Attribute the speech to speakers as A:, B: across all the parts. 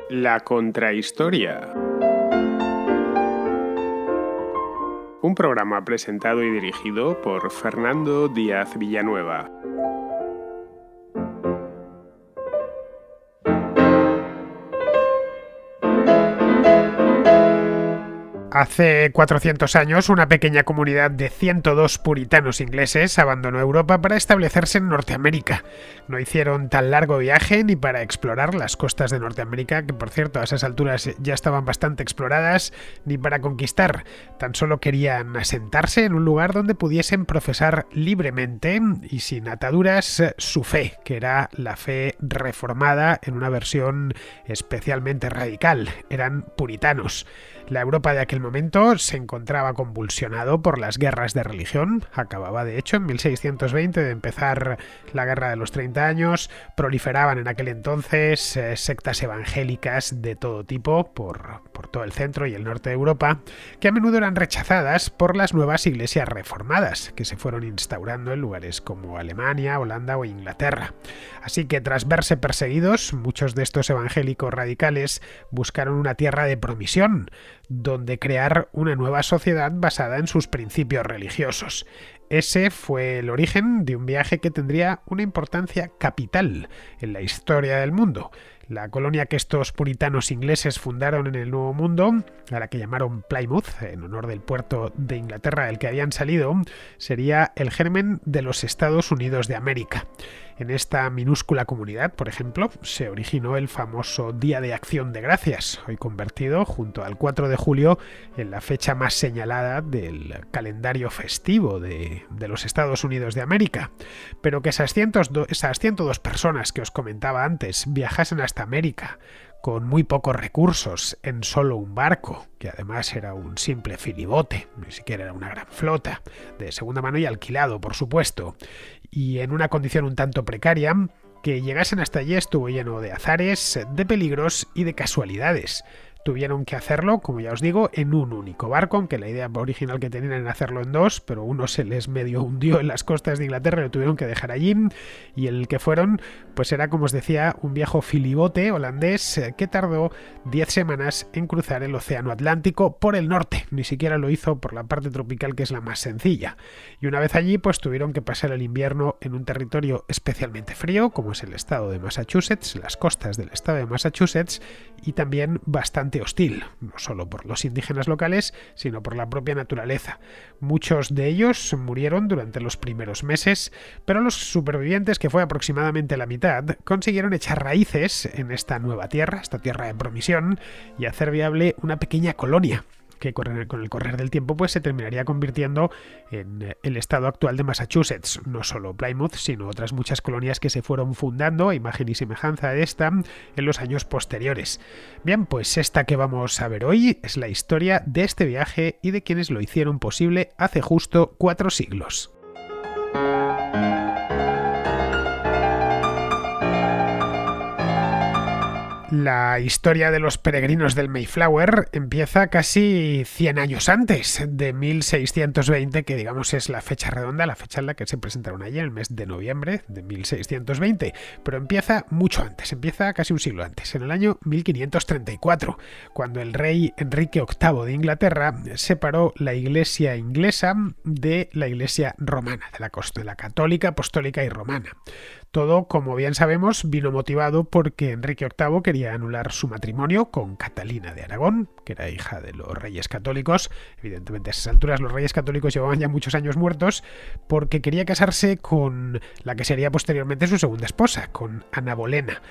A: La Contrahistoria. Un programa presentado y dirigido por Fernando Díaz Villanueva.
B: Hace 400 años, una pequeña comunidad de 102 puritanos ingleses abandonó Europa para establecerse en Norteamérica. No hicieron tan largo viaje ni para explorar las costas de Norteamérica, que por cierto a esas alturas ya estaban bastante exploradas, ni para conquistar. Tan solo querían asentarse en un lugar donde pudiesen profesar libremente y sin ataduras su fe, que era la fe reformada en una versión especialmente radical. Eran puritanos. La Europa de aquel momento se encontraba convulsionado por las guerras de religión. Acababa, de hecho, en 1620 de empezar la Guerra de los 30 años. Proliferaban en aquel entonces sectas evangélicas de todo tipo por todo el centro y el norte de Europa, que a menudo eran rechazadas por las nuevas iglesias reformadas, que se fueron instaurando en lugares como Alemania, Holanda o Inglaterra. Así que, tras verse perseguidos, muchos de estos evangélicos radicales buscaron una tierra de promisión, donde crear una nueva sociedad basada en sus principios religiosos. Ese fue el origen de un viaje que tendría una importancia capital en la historia del mundo. La colonia que estos puritanos ingleses fundaron en el Nuevo Mundo, a la que llamaron Plymouth, en honor del puerto de Inglaterra del que habían salido, sería el germen de los Estados Unidos de América. En esta minúscula comunidad, por ejemplo, se originó el famoso Día de Acción de Gracias, hoy convertido, junto al 4 de julio, en la fecha más señalada del calendario festivo de los Estados Unidos de América. Pero que esas 102 personas que os comentaba antes viajasen hasta América con muy pocos recursos, en solo un barco, que además era un simple filibote, ni siquiera era una gran flota, de segunda mano y alquilado, por supuesto, y en una condición un tanto precaria, que llegasen hasta allí estuvo lleno de azares, de peligros y de casualidades. Tuvieron que hacerlo, como ya os digo, en un único barco, aunque la idea original que tenían era hacerlo en dos, pero uno se les medio hundió en las costas de Inglaterra y lo tuvieron que dejar allí, y el que fueron, pues era, como os decía, un viejo filibote holandés que tardó 10 semanas en cruzar el océano Atlántico por el norte, ni siquiera lo hizo por la parte tropical, que es la más sencilla. Y una vez allí, pues tuvieron que pasar el invierno en un territorio especialmente frío, como es el estado de Massachusetts, las costas del estado de Massachusetts, y también bastante hostil, no solo por los indígenas locales, sino por la propia naturaleza. Muchos de ellos murieron durante los primeros meses, pero los supervivientes, que fue aproximadamente la mitad, consiguieron echar raíces en esta nueva tierra, esta tierra de promisión, y hacer viable una pequeña colonia que con el correr del tiempo pues se terminaría convirtiendo en el estado actual de Massachusetts. No solo Plymouth, sino otras muchas colonias que se fueron fundando a imagen y semejanza de esta en los años posteriores. Bien, pues esta que vamos a ver hoy es la historia de este viaje y de quienes lo hicieron posible hace justo 4 siglos. La historia de los peregrinos del Mayflower empieza casi 100 años antes de 1620, que digamos es la fecha redonda, la fecha en la que se presentaron allí, en el mes de noviembre de 1620, pero empieza mucho antes, empieza casi un siglo antes, en el año 1534, cuando el rey Enrique VIII de Inglaterra separó la iglesia inglesa de la iglesia romana, de la católica, apostólica y romana. Todo, como bien sabemos, vino motivado porque Enrique VIII quería anular su matrimonio con Catalina de Aragón, que era hija de los reyes católicos. Evidentemente, a esas alturas los reyes católicos llevaban ya muchos años muertos, porque quería casarse con la que sería posteriormente su segunda esposa, con Ana Bolena.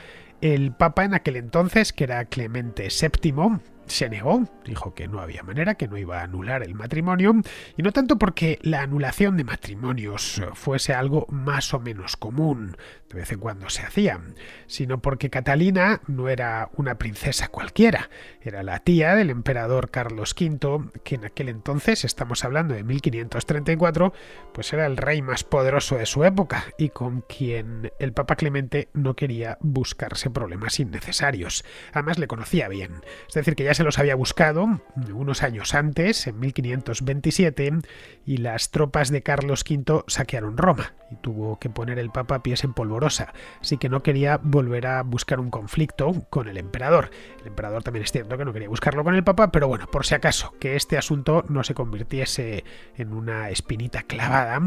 B: El papa en aquel entonces, que era Clemente VII, se negó, dijo que no había manera, que no iba a anular el matrimonio, y no tanto porque la anulación de matrimonios fuese algo más o menos común, de vez en cuando se hacía, sino porque Catalina no era una princesa cualquiera, era la tía del emperador Carlos V, que en aquel entonces, estamos hablando de 1534, pues era el rey más poderoso de su época, y con quien el Papa Clemente no quería buscarse problemas innecesarios. Además le conocía bien, es decir, que ya ya se los había buscado unos años antes, en 1527, y las tropas de Carlos V saquearon Roma y tuvo que poner el Papa pies en polvorosa, así que no quería volver a buscar un conflicto con el emperador. El emperador también es cierto que no quería buscarlo con el Papa, pero bueno, por si acaso, que este asunto no se convirtiese en una espinita clavada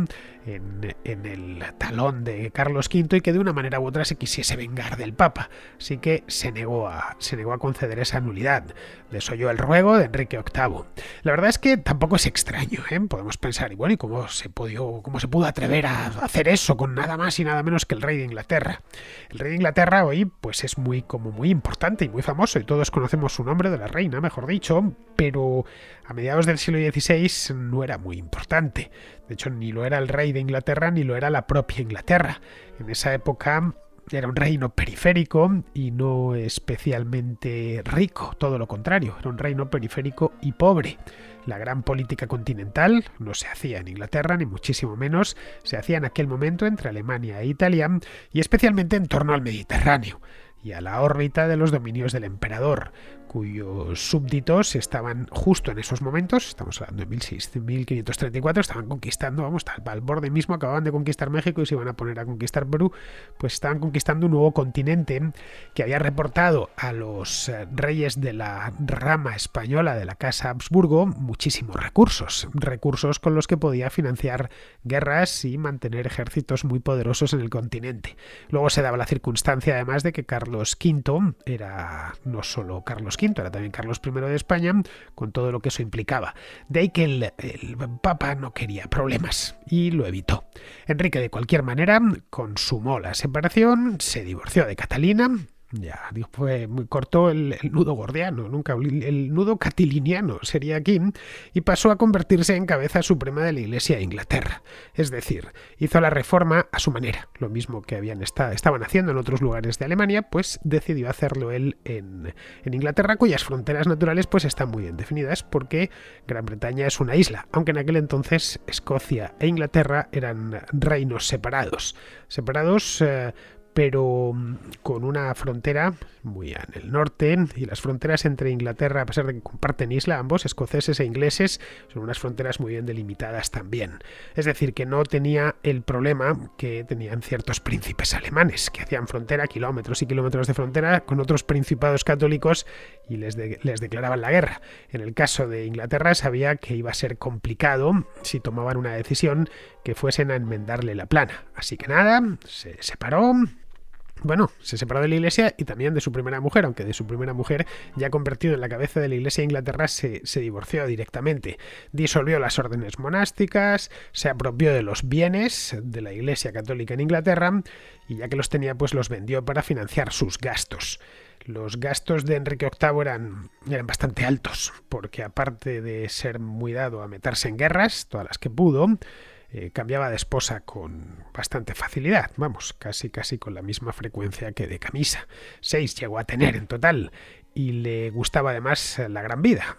B: en el talón de Carlos V y que de una manera u otra se quisiese vengar del Papa. Así que se negó a conceder esa nulidad. Desoyó el ruego de Enrique VIII. La verdad es que tampoco es extraño, ¿eh? Podemos pensar, y bueno, ¿y cómo se pudo atrever a hacer eso con nada más y nada menos que el rey de Inglaterra? El rey de Inglaterra hoy pues es muy importante y muy famoso, y todos conocemos su nombre, de la reina, mejor dicho, pero a mediados del siglo XVI no era muy importante. De hecho, ni lo era el rey de Inglaterra ni lo era la propia Inglaterra. En esa época era un reino periférico y no especialmente rico, todo lo contrario, era un reino periférico y pobre. La gran política continental no se hacía en Inglaterra, ni muchísimo menos, se hacía en aquel momento entre Alemania e Italia, y especialmente en torno al Mediterráneo y a la órbita de los dominios del emperador, cuyos súbditos estaban justo en esos momentos, estamos hablando de 1534, estaban conquistando, al borde mismo, acababan de conquistar México y se iban a poner a conquistar Perú, pues estaban conquistando un nuevo continente que había reportado a los reyes de la rama española de la Casa Habsburgo muchísimos recursos con los que podía financiar guerras y mantener ejércitos muy poderosos en el continente. Luego se daba la circunstancia además de que Carlos V era no solo Carlos V, era también Carlos I de España, con todo lo que eso implicaba. De ahí que el Papa no quería problemas y lo evitó. Enrique, de cualquier manera, consumó la separación, se divorció de Catalina, ya cortó el nudo gordiano, el nudo catiliniano sería aquí, y pasó a convertirse en cabeza suprema de la Iglesia de Inglaterra. Es decir, hizo la reforma a su manera, lo mismo que estaban haciendo en otros lugares de Alemania, pues decidió hacerlo él en Inglaterra, cuyas fronteras naturales pues están muy bien definidas, porque Gran Bretaña es una isla, aunque en aquel entonces Escocia e Inglaterra eran reinos separados, pero con una frontera muy en el norte, y las fronteras entre Inglaterra, a pesar de que comparten isla ambos, escoceses e ingleses, son unas fronteras muy bien delimitadas también. Es decir, que no tenía el problema que tenían ciertos príncipes alemanes, que hacían frontera, kilómetros y kilómetros de frontera, con otros principados católicos y les declaraban la guerra. En el caso de Inglaterra sabía que iba a ser complicado si tomaban una decisión que fuesen a enmendarle la plana. Así que nada, se separó. Bueno, se separó de la Iglesia y también de su primera mujer, aunque de su primera mujer, ya convertido en la cabeza de la Iglesia de Inglaterra, se divorció directamente. Disolvió las órdenes monásticas, se apropió de los bienes de la Iglesia católica en Inglaterra y ya que los tenía, pues los vendió para financiar sus gastos. Los gastos de Enrique VIII eran bastante altos, porque aparte de ser muy dado a meterse en guerras, todas las que pudo, cambiaba de esposa con bastante facilidad, casi con la misma frecuencia que de camisa. 6 llegó a tener en total, y le gustaba además la gran vida.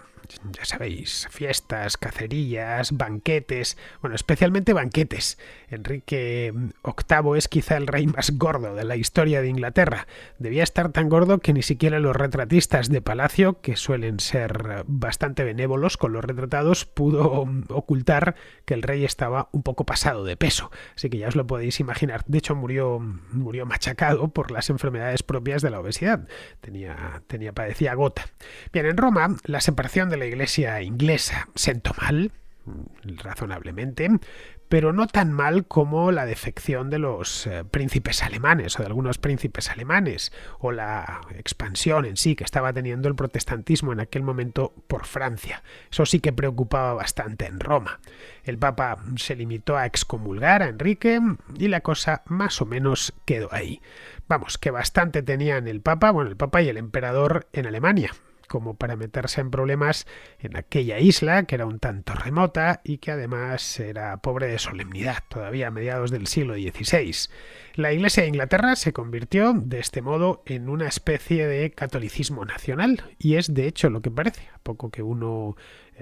B: Ya sabéis, fiestas, cacerías, banquetes, especialmente banquetes. Enrique VIII es quizá el rey más gordo de la historia de Inglaterra. Debía estar tan gordo que ni siquiera los retratistas de palacio, que suelen ser bastante benévolos con los retratados, pudo ocultar que el rey estaba un poco pasado de peso. Así que ya os lo podéis imaginar. De hecho, murió machacado por las enfermedades propias de la obesidad. Padecía gota. Bien, en Roma, la separación de la Iglesia inglesa sentó mal, razonablemente, pero no tan mal como la defección de los príncipes alemanes o de algunos príncipes alemanes, o la expansión en sí que estaba teniendo el protestantismo en aquel momento por Francia. Eso sí que preocupaba bastante en Roma. El Papa se limitó a excomulgar a Enrique y la cosa más o menos quedó ahí. Que bastante tenían el Papa y el emperador en Alemania, como para meterse en problemas en aquella isla que era un tanto remota y que además era pobre de solemnidad, todavía a mediados del siglo XVI. La Iglesia de Inglaterra se convirtió de este modo en una especie de catolicismo nacional, y es de hecho lo que parece, a poco que uno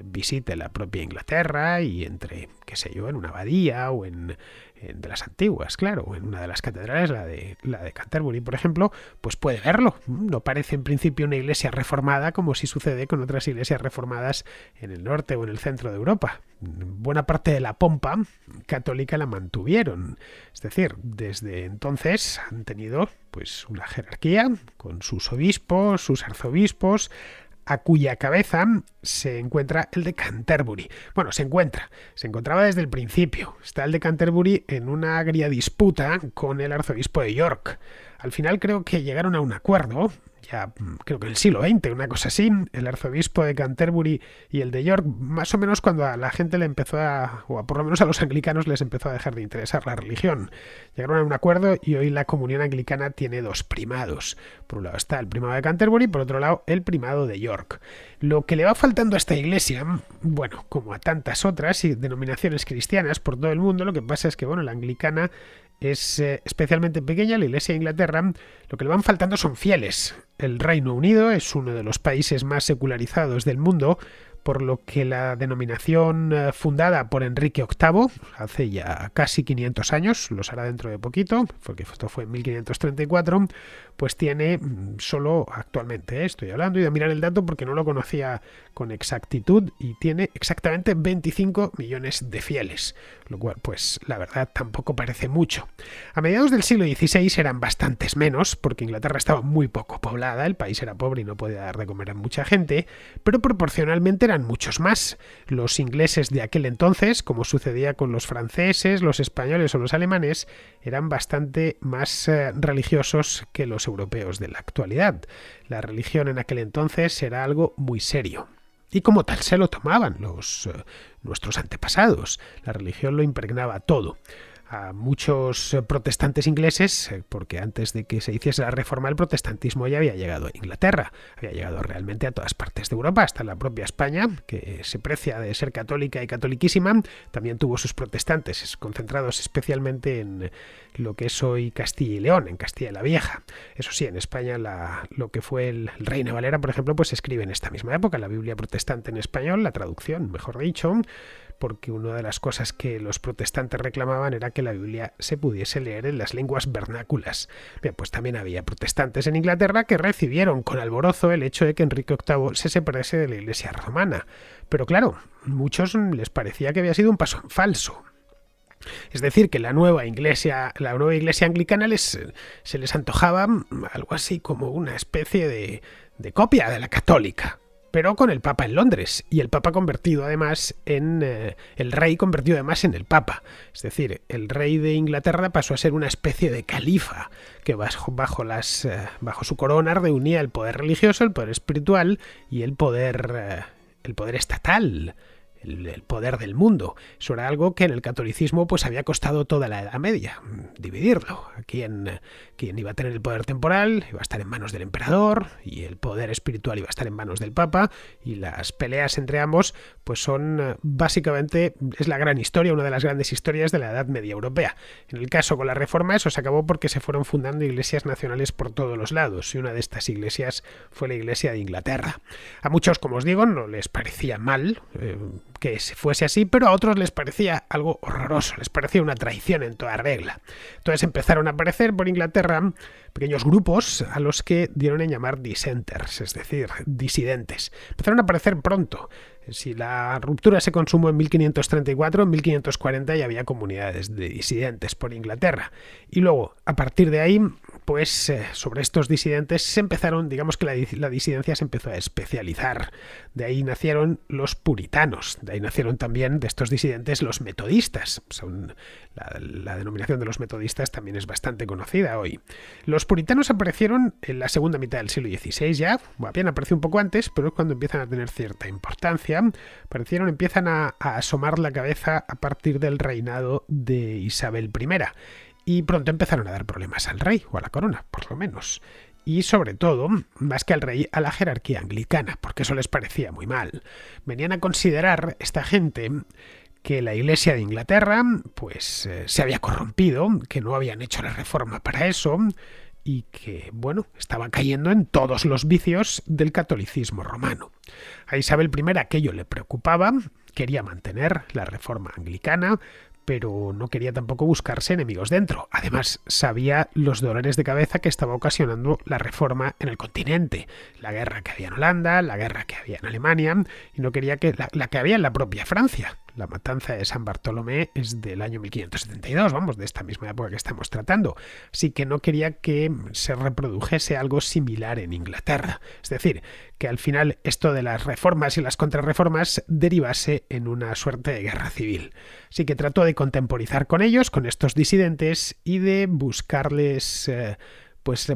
B: visite la propia Inglaterra y entre, qué sé yo, en una abadía o en de las antiguas, claro, en una de las catedrales, la de Canterbury, por ejemplo, pues puede verlo. No parece en principio una iglesia reformada como sí sucede con otras iglesias reformadas en el norte o en el centro de Europa. Buena parte de la pompa católica la mantuvieron. Es decir, desde entonces han tenido pues una jerarquía con sus obispos, sus arzobispos, a cuya cabeza se encuentra el de Canterbury. Bueno, se encontraba desde el principio. Está el de Canterbury en una agria disputa con el arzobispo de York. Al final creo que llegaron a un acuerdo, ya creo que en el siglo XX, una cosa así, el arzobispo de Canterbury y el de York, más o menos cuando a la gente le empezó o por lo menos a los anglicanos les empezó a dejar de interesar la religión. Llegaron a un acuerdo y hoy la comunión anglicana tiene dos primados. Por un lado está el primado de Canterbury, por otro lado el primado de York. Lo que le va faltando a esta iglesia, bueno, como a tantas otras y denominaciones cristianas por todo el mundo, lo que pasa es que, bueno, la anglicana es especialmente pequeña, la Iglesia de Inglaterra, lo que le van faltando son fieles. El Reino Unido es uno de los países más secularizados del mundo, por lo que la denominación fundada por Enrique VIII, hace ya casi 500 años, los hará dentro de poquito, porque esto fue en 1534, pues tiene solo actualmente, estoy hablando y de mirar el dato porque no lo conocía con exactitud, y tiene exactamente 25 millones de fieles, lo cual pues la verdad tampoco parece mucho. A mediados del siglo XVI eran bastantes menos, porque Inglaterra estaba muy poco poblada, el país era pobre y no podía dar de comer a mucha gente, pero proporcionalmente eran muchos más. Los ingleses de aquel entonces, como sucedía con los franceses, los españoles o los alemanes, eran bastante más religiosos que los europeos de la actualidad. La religión en aquel entonces era algo muy serio. Y como tal se lo tomaban nuestros antepasados. La religión lo impregnaba todo. A muchos protestantes ingleses, porque antes de que se hiciese la reforma el protestantismo ya había llegado a Inglaterra, había llegado realmente a todas partes de Europa, hasta la propia España, que se precia de ser católica y catoliquísima, también tuvo sus protestantes, concentrados especialmente en lo que es hoy Castilla y León, en Castilla la Vieja. Eso sí, en España lo que fue el Reina Valera, por ejemplo, pues se escribe en esta misma época, la Biblia protestante en español, la traducción, mejor dicho, porque una de las cosas que los protestantes reclamaban era que la Biblia se pudiese leer en las lenguas vernáculas. Bien, pues también había protestantes en Inglaterra que recibieron con alborozo el hecho de que Enrique VIII se separase de la Iglesia romana. Pero claro, a muchos les parecía que había sido un paso en falso. Es decir, que la nueva iglesia anglicana se les antojaba algo así como una especie de copia de la católica, pero con el Papa en Londres, y el Papa convertido además el rey convertido además en el Papa. Es decir, el rey de Inglaterra pasó a ser una especie de califa que bajo su corona reunía el poder religioso, el poder espiritual y el poder estatal. El poder del mundo. Eso era algo que en el catolicismo pues había costado toda la Edad Media, dividirlo. Quién iba a tener el poder temporal iba a estar en manos del emperador, y el poder espiritual iba a estar en manos del Papa, y las peleas entre ambos pues son básicamente, es la gran historia, una de las grandes historias de la Edad Media europea. En el caso con la Reforma eso se acabó porque se fueron fundando iglesias nacionales por todos los lados, y una de estas iglesias fue la Iglesia de Inglaterra. A muchos, como os digo, no les parecía mal que fuese así, pero a otros les parecía algo horroroso, les parecía una traición en toda regla. Entonces empezaron a aparecer por Inglaterra pequeños grupos a los que dieron en llamar dissenters, es decir, disidentes. Empezaron a aparecer pronto. Si la ruptura se consumó en 1534, en 1540 ya había comunidades de disidentes por Inglaterra. Y luego, a partir de ahí, pues sobre estos disidentes se empezaron, digamos que la disidencia se empezó a especializar. De ahí nacieron los puritanos, de ahí nacieron también de estos disidentes los metodistas. La denominación de los metodistas también es bastante conocida hoy. Los puritanos aparecieron en la segunda mitad del siglo XVI ya, bien apareció un poco antes, pero es cuando empiezan a tener cierta importancia. Empiezan a asomar la cabeza a partir del reinado de Isabel I. Y pronto empezaron a dar problemas al rey, o a la corona, por lo menos. Y sobre todo, más que al rey, a la jerarquía anglicana, porque eso les parecía muy mal. Venían a considerar esta gente que la Iglesia de Inglaterra pues se había corrompido, que no habían hecho la reforma para eso, y que, bueno, estaba cayendo en todos los vicios del catolicismo romano. A Isabel I aquello le preocupaba, quería mantener la reforma anglicana, pero no quería tampoco buscarse enemigos dentro. Además, sabía los dolores de cabeza que estaba ocasionando la reforma en el continente. La guerra que había en Holanda, la guerra que había en Alemania, y no quería que la que había en la propia Francia. La matanza de San Bartolomé es del año 1572, vamos, de esta misma época que estamos tratando. Así que no quería que se reprodujese algo similar en Inglaterra. Es decir, que al final esto de las reformas y las contrarreformas derivase en una suerte de guerra civil. Así que trató de contemporizar con ellos, con estos disidentes, y de buscarles,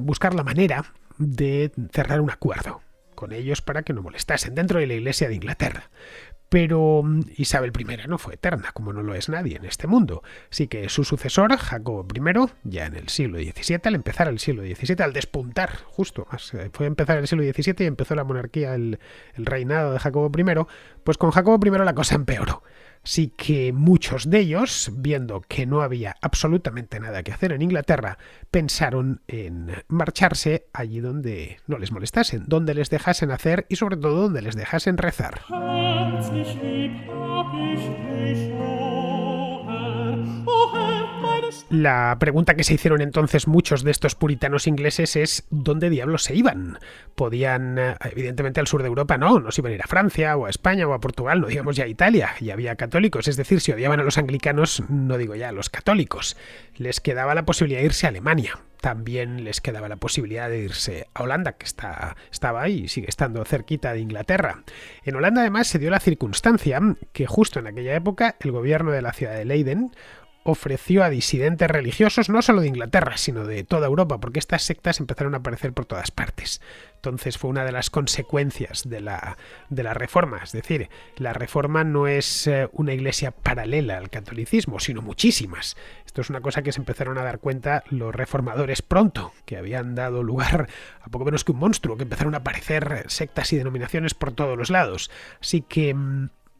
B: buscar la manera de cerrar un acuerdo con ellos para que no molestasen dentro de la Iglesia de Inglaterra. Pero Isabel I no fue eterna, como no lo es nadie en este mundo. Así que su sucesor, Jacobo I, ya en el siglo XVII, al empezar el siglo XVII, al despuntar, justo, fue empezar el siglo XVII y empezó la monarquía, el reinado de Jacobo I, pues con Jacobo I la cosa empeoró. Así que muchos de ellos, viendo que no había absolutamente nada que hacer en Inglaterra, pensaron en marcharse allí donde no les molestasen, donde les dejasen hacer y sobre todo donde les dejasen rezar. La pregunta que se hicieron entonces muchos de estos puritanos ingleses es ¿dónde diablos se iban? Podían, evidentemente al sur de Europa no se iban a ir a Francia o a España o a Portugal, no digamos ya a Italia, y había católicos, es decir, si odiaban a los anglicanos, no digo ya a los católicos, les quedaba la posibilidad de irse a Alemania. También les quedaba la posibilidad de irse a Holanda, que estaba ahí y sigue estando cerquita de Inglaterra. En Holanda además se dio la circunstancia que justo en aquella época el gobierno de la ciudad de Leiden ofreció a disidentes religiosos, no solo de Inglaterra, sino de toda Europa, porque estas sectas empezaron a aparecer por todas partes. Entonces fue una de las consecuencias de la reforma. Es decir, la reforma no es una iglesia paralela al catolicismo, sino muchísimas. Esto es una cosa que se empezaron a dar cuenta los reformadores pronto, que habían dado lugar a poco menos que un monstruo, que empezaron a aparecer sectas y denominaciones por todos los lados. Así que...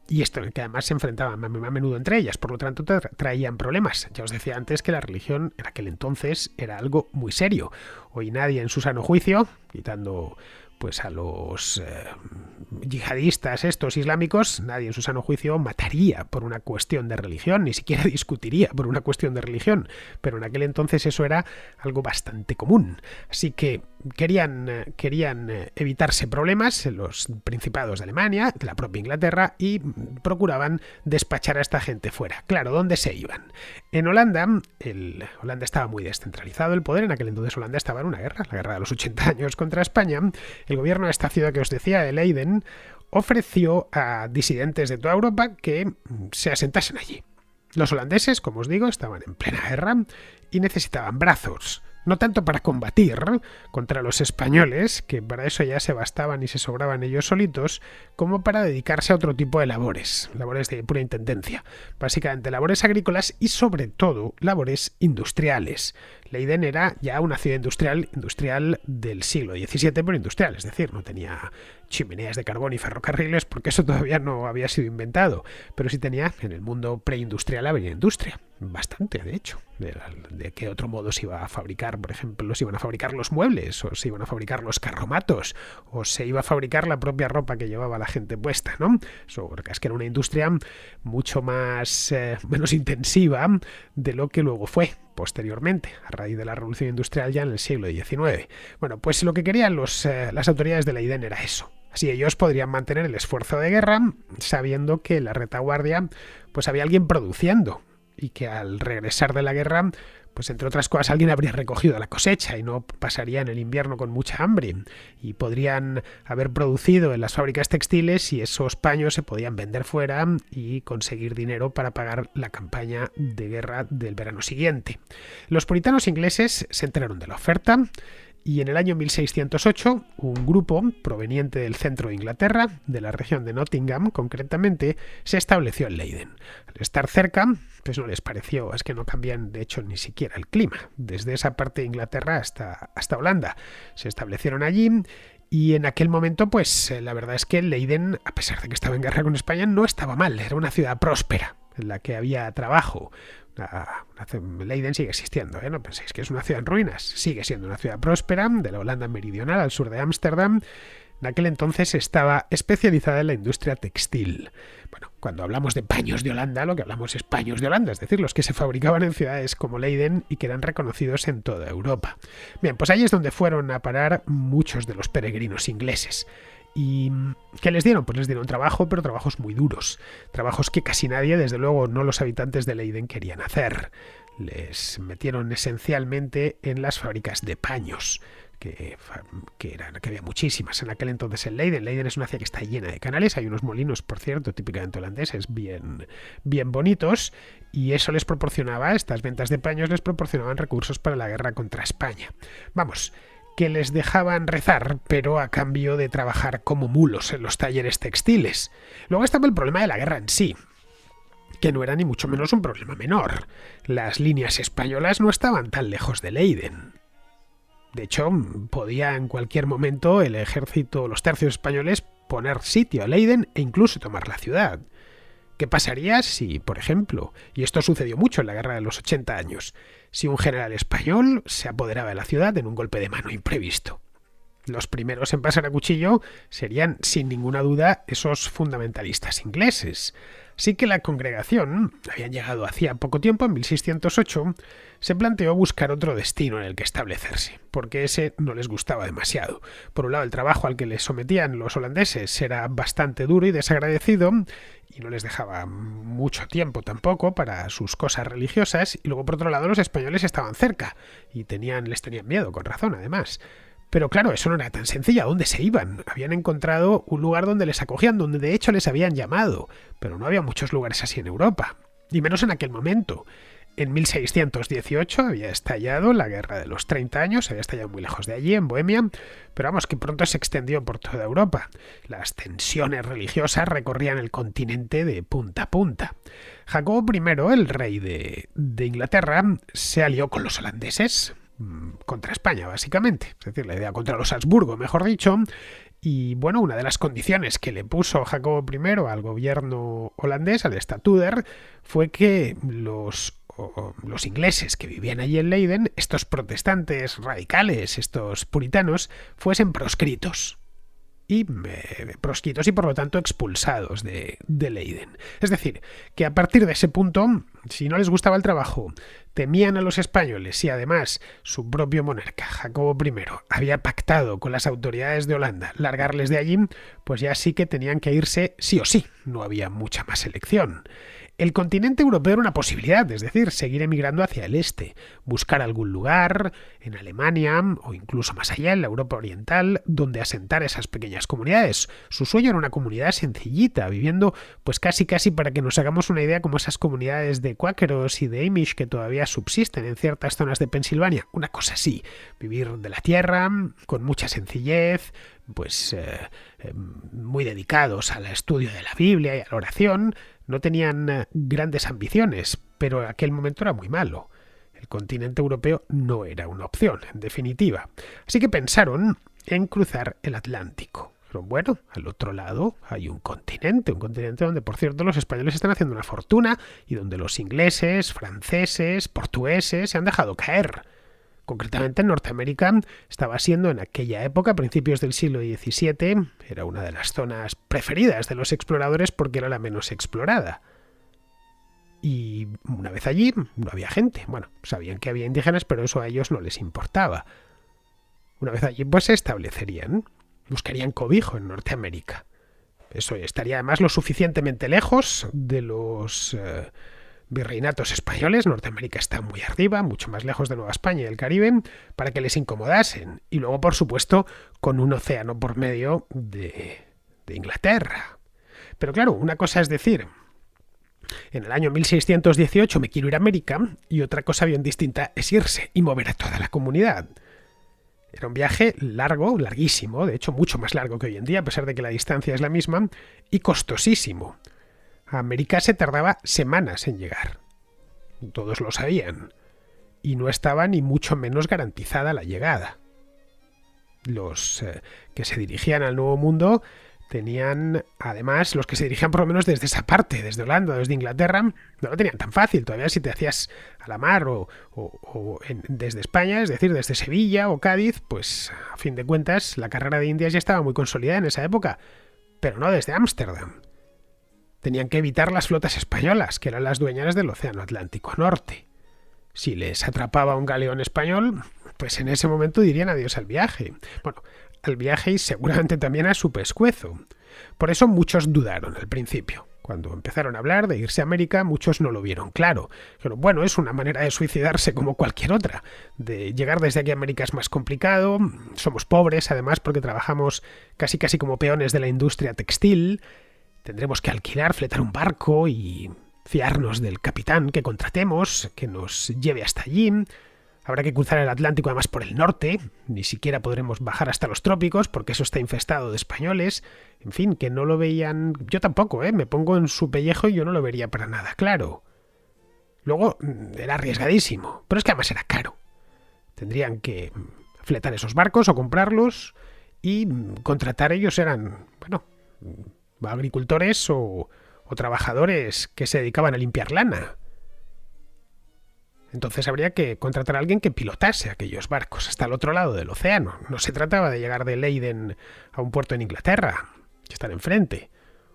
B: Y esto que además se enfrentaban a menudo entre ellas, por lo tanto traían problemas. Ya os decía antes que la religión en aquel entonces era algo muy serio. Hoy nadie en su sano juicio, quitando pues a los yihadistas estos islámicos, nadie en su sano juicio mataría por una cuestión de religión, ni siquiera discutiría por una cuestión de religión, pero en aquel entonces eso era algo bastante común. Así que querían evitarse problemas los principados de Alemania, de la propia Inglaterra, y procuraban despachar a esta gente fuera. Claro, ¿dónde se iban? En Holanda, Holanda estaba muy descentralizado el poder, en aquel entonces Holanda estaba en una guerra, la guerra de los 80 años contra España. El gobierno de esta ciudad que os decía, de Leiden, ofreció a disidentes de toda Europa que se asentasen allí. Los holandeses, como os digo, estaban en plena guerra y necesitaban brazos. No tanto para combatir contra los españoles, que para eso ya se bastaban y se sobraban ellos solitos, como para dedicarse a otro tipo de labores de pura intendencia. Básicamente labores agrícolas y sobre todo labores industriales. Leiden era ya una ciudad industrial del siglo XVII, pero industrial, es decir, no tenía chimeneas de carbón y ferrocarriles porque eso todavía no había sido inventado, pero sí tenía, en el mundo preindustrial había industria, bastante de hecho. De qué otro modo se iba a fabricar, por ejemplo, se iban a fabricar los muebles, o se iban a fabricar los carromatos, o se iba a fabricar la propia ropa que llevaba la gente puesta, ¿no? Eso, porque es que era una industria mucho menos intensiva de lo que luego fue posteriormente, a raíz de la revolución industrial ya en el siglo XIX. Bueno, pues lo que querían las autoridades de Leiden era eso. Así ellos podrían mantener el esfuerzo de guerra sabiendo que en la retaguardia pues había alguien produciendo y que al regresar de la guerra, pues entre otras cosas alguien habría recogido la cosecha y no pasarían el invierno con mucha hambre y podrían haber producido en las fábricas textiles y esos paños se podían vender fuera y conseguir dinero para pagar la campaña de guerra del verano siguiente. Los puritanos ingleses se enteraron de la oferta y en el año 1608 un grupo proveniente del centro de Inglaterra, de la región de Nottingham concretamente, se estableció en Leiden. Al estar cerca, pues no les pareció, es que no cambian de hecho ni siquiera el clima, desde esa parte de Inglaterra hasta Holanda. Se establecieron allí y en aquel momento pues la verdad es que Leiden, a pesar de que estaba en guerra con España, no estaba mal, era una ciudad próspera. Es en la que había trabajo. Leiden sigue existiendo, no penséis que es una ciudad en ruinas, sigue siendo una ciudad próspera de la Holanda meridional al sur de Ámsterdam. En aquel entonces estaba especializada en la industria textil. Bueno, cuando hablamos de paños de Holanda, lo que hablamos es paños de Holanda, es decir, los que se fabricaban en ciudades como Leiden y que eran reconocidos en toda Europa. Bien, pues ahí es donde fueron a parar muchos de los peregrinos ingleses. ¿Y qué les dieron? Pues les dieron trabajo, pero trabajos muy duros. Trabajos que casi nadie, desde luego no los habitantes de Leiden, querían hacer. Les metieron esencialmente en las fábricas de paños, que había muchísimas en aquel entonces en Leiden. Leiden es una ciudad que está llena de canales, hay unos molinos, por cierto, típicamente holandeses, bien bonitos, y eso les proporcionaba, estas ventas de paños les proporcionaban recursos para la guerra contra España. Vamos, que les dejaban rezar, pero a cambio de trabajar como mulos en los talleres textiles. Luego estaba el problema de la guerra en sí, que no era ni mucho menos un problema menor. Las líneas españolas no estaban tan lejos de Leiden. De hecho, podía en cualquier momento el ejército, los tercios españoles, poner sitio a Leiden e incluso tomar la ciudad. ¿Qué pasaría si, por ejemplo, y esto sucedió mucho en la Guerra de los 80 años, si un general español se apoderaba de la ciudad en un golpe de mano imprevisto? Los primeros en pasar a cuchillo serían, sin ninguna duda, esos fundamentalistas ingleses. Así que la congregación, habían llegado hacía poco tiempo, en 1608, se planteó buscar otro destino en el que establecerse, porque ese no les gustaba demasiado. Por un lado, el trabajo al que les sometían los holandeses era bastante duro y desagradecido, y no les dejaba mucho tiempo tampoco para sus cosas religiosas, y luego por otro lado los españoles estaban cerca, y les tenían miedo, con razón además. Pero claro, eso no era tan sencillo. ¿A dónde se iban? Habían encontrado un lugar donde les acogían, donde de hecho les habían llamado, pero no había muchos lugares así en Europa, y menos en aquel momento. En 1618 había estallado la Guerra de los 30 años, había estallado muy lejos de allí, en Bohemia, pero vamos, que pronto se extendió por toda Europa. Las tensiones religiosas recorrían el continente de punta a punta. Jacobo I, el rey de Inglaterra, se alió con los holandeses, contra España, básicamente. Es decir, la idea contra los Habsburgo, mejor dicho. Y bueno, una de las condiciones que le puso Jacobo I al gobierno holandés, al Statuder, fue que los ingleses que vivían allí en Leiden, estos protestantes radicales, estos puritanos, fuesen proscritos. Y por lo tanto expulsados de Leiden. Es decir, que a partir de ese punto, si no les gustaba el trabajo, temían a los españoles y además su propio monarca, Jacobo I, había pactado con las autoridades de Holanda largarles de allí, pues ya sí que tenían que irse sí o sí, no había mucha más elección. El continente europeo era una posibilidad, es decir, seguir emigrando hacia el este, buscar algún lugar en Alemania o incluso más allá en la Europa oriental donde asentar esas pequeñas comunidades. Su sueño era una comunidad sencillita, viviendo pues casi para que nos hagamos una idea como esas comunidades de cuáqueros y de Amish que todavía subsisten en ciertas zonas de Pensilvania. Una cosa así, vivir de la tierra, con mucha sencillez, pues muy dedicados al estudio de la Biblia y a la oración. No tenían grandes ambiciones, pero en aquel momento era muy malo. El continente europeo no era una opción, en definitiva. Así que pensaron en cruzar el Atlántico. Pero bueno, al otro lado hay un continente donde, por cierto, los españoles están haciendo una fortuna y donde los ingleses, franceses, portugueses se han dejado caer. Concretamente en Norteamérica estaba siendo en aquella época, a principios del siglo XVII, era una de las zonas preferidas de los exploradores porque era la menos explorada. Y una vez allí no había gente. Bueno, sabían que había indígenas, pero eso a ellos no les importaba. Una vez allí pues se establecerían, buscarían cobijo en Norteamérica. Eso estaría además lo suficientemente lejos de los virreinatos españoles. Norteamérica está muy arriba, mucho más lejos de Nueva España y el Caribe, para que les incomodasen. Y luego, por supuesto, con un océano por medio de Inglaterra. Pero claro, una cosa es decir, en el año 1618 me quiero ir a América, y otra cosa bien distinta es irse y mover a toda la comunidad. Era un viaje largo, larguísimo, de hecho mucho más largo que hoy en día, a pesar de que la distancia es la misma, y costosísimo. A América se tardaba semanas en llegar. Todos lo sabían. Y no estaba ni mucho menos garantizada la llegada. Los que se dirigían al Nuevo Mundo tenían, además, los que se dirigían por lo menos desde esa parte, desde Holanda, desde Inglaterra, no lo tenían tan fácil. Todavía si te hacías a la mar desde España, es decir, desde Sevilla o Cádiz, pues a fin de cuentas la carrera de Indias ya estaba muy consolidada en esa época, pero no desde Ámsterdam. Tenían que evitar las flotas españolas, que eran las dueñas del Océano Atlántico Norte. Si les atrapaba un galeón español, pues en ese momento dirían adiós al viaje. Bueno, al viaje y seguramente también a su pescuezo. Por eso muchos dudaron al principio. Cuando empezaron a hablar de irse a América, muchos no lo vieron claro. Pero bueno, es una manera de suicidarse como cualquier otra. De llegar desde aquí a América es más complicado, somos pobres además porque trabajamos casi como peones de la industria textil, tendremos que alquilar, fletar un barco y fiarnos del capitán que contratemos, que nos lleve hasta allí. Habrá que cruzar el Atlántico además por el norte, ni siquiera podremos bajar hasta los trópicos porque eso está infestado de españoles. En fin, que no lo veían... Yo tampoco, me pongo en su pellejo y yo no lo vería para nada claro. Luego era arriesgadísimo, pero es que además era caro. Tendrían que fletar esos barcos o comprarlos y contratar ellos eran, bueno, agricultores o trabajadores que se dedicaban a limpiar lana. Entonces habría que contratar a alguien que pilotase aquellos barcos hasta el otro lado del océano. No se trataba de llegar de Leiden a un puerto en Inglaterra, que están enfrente.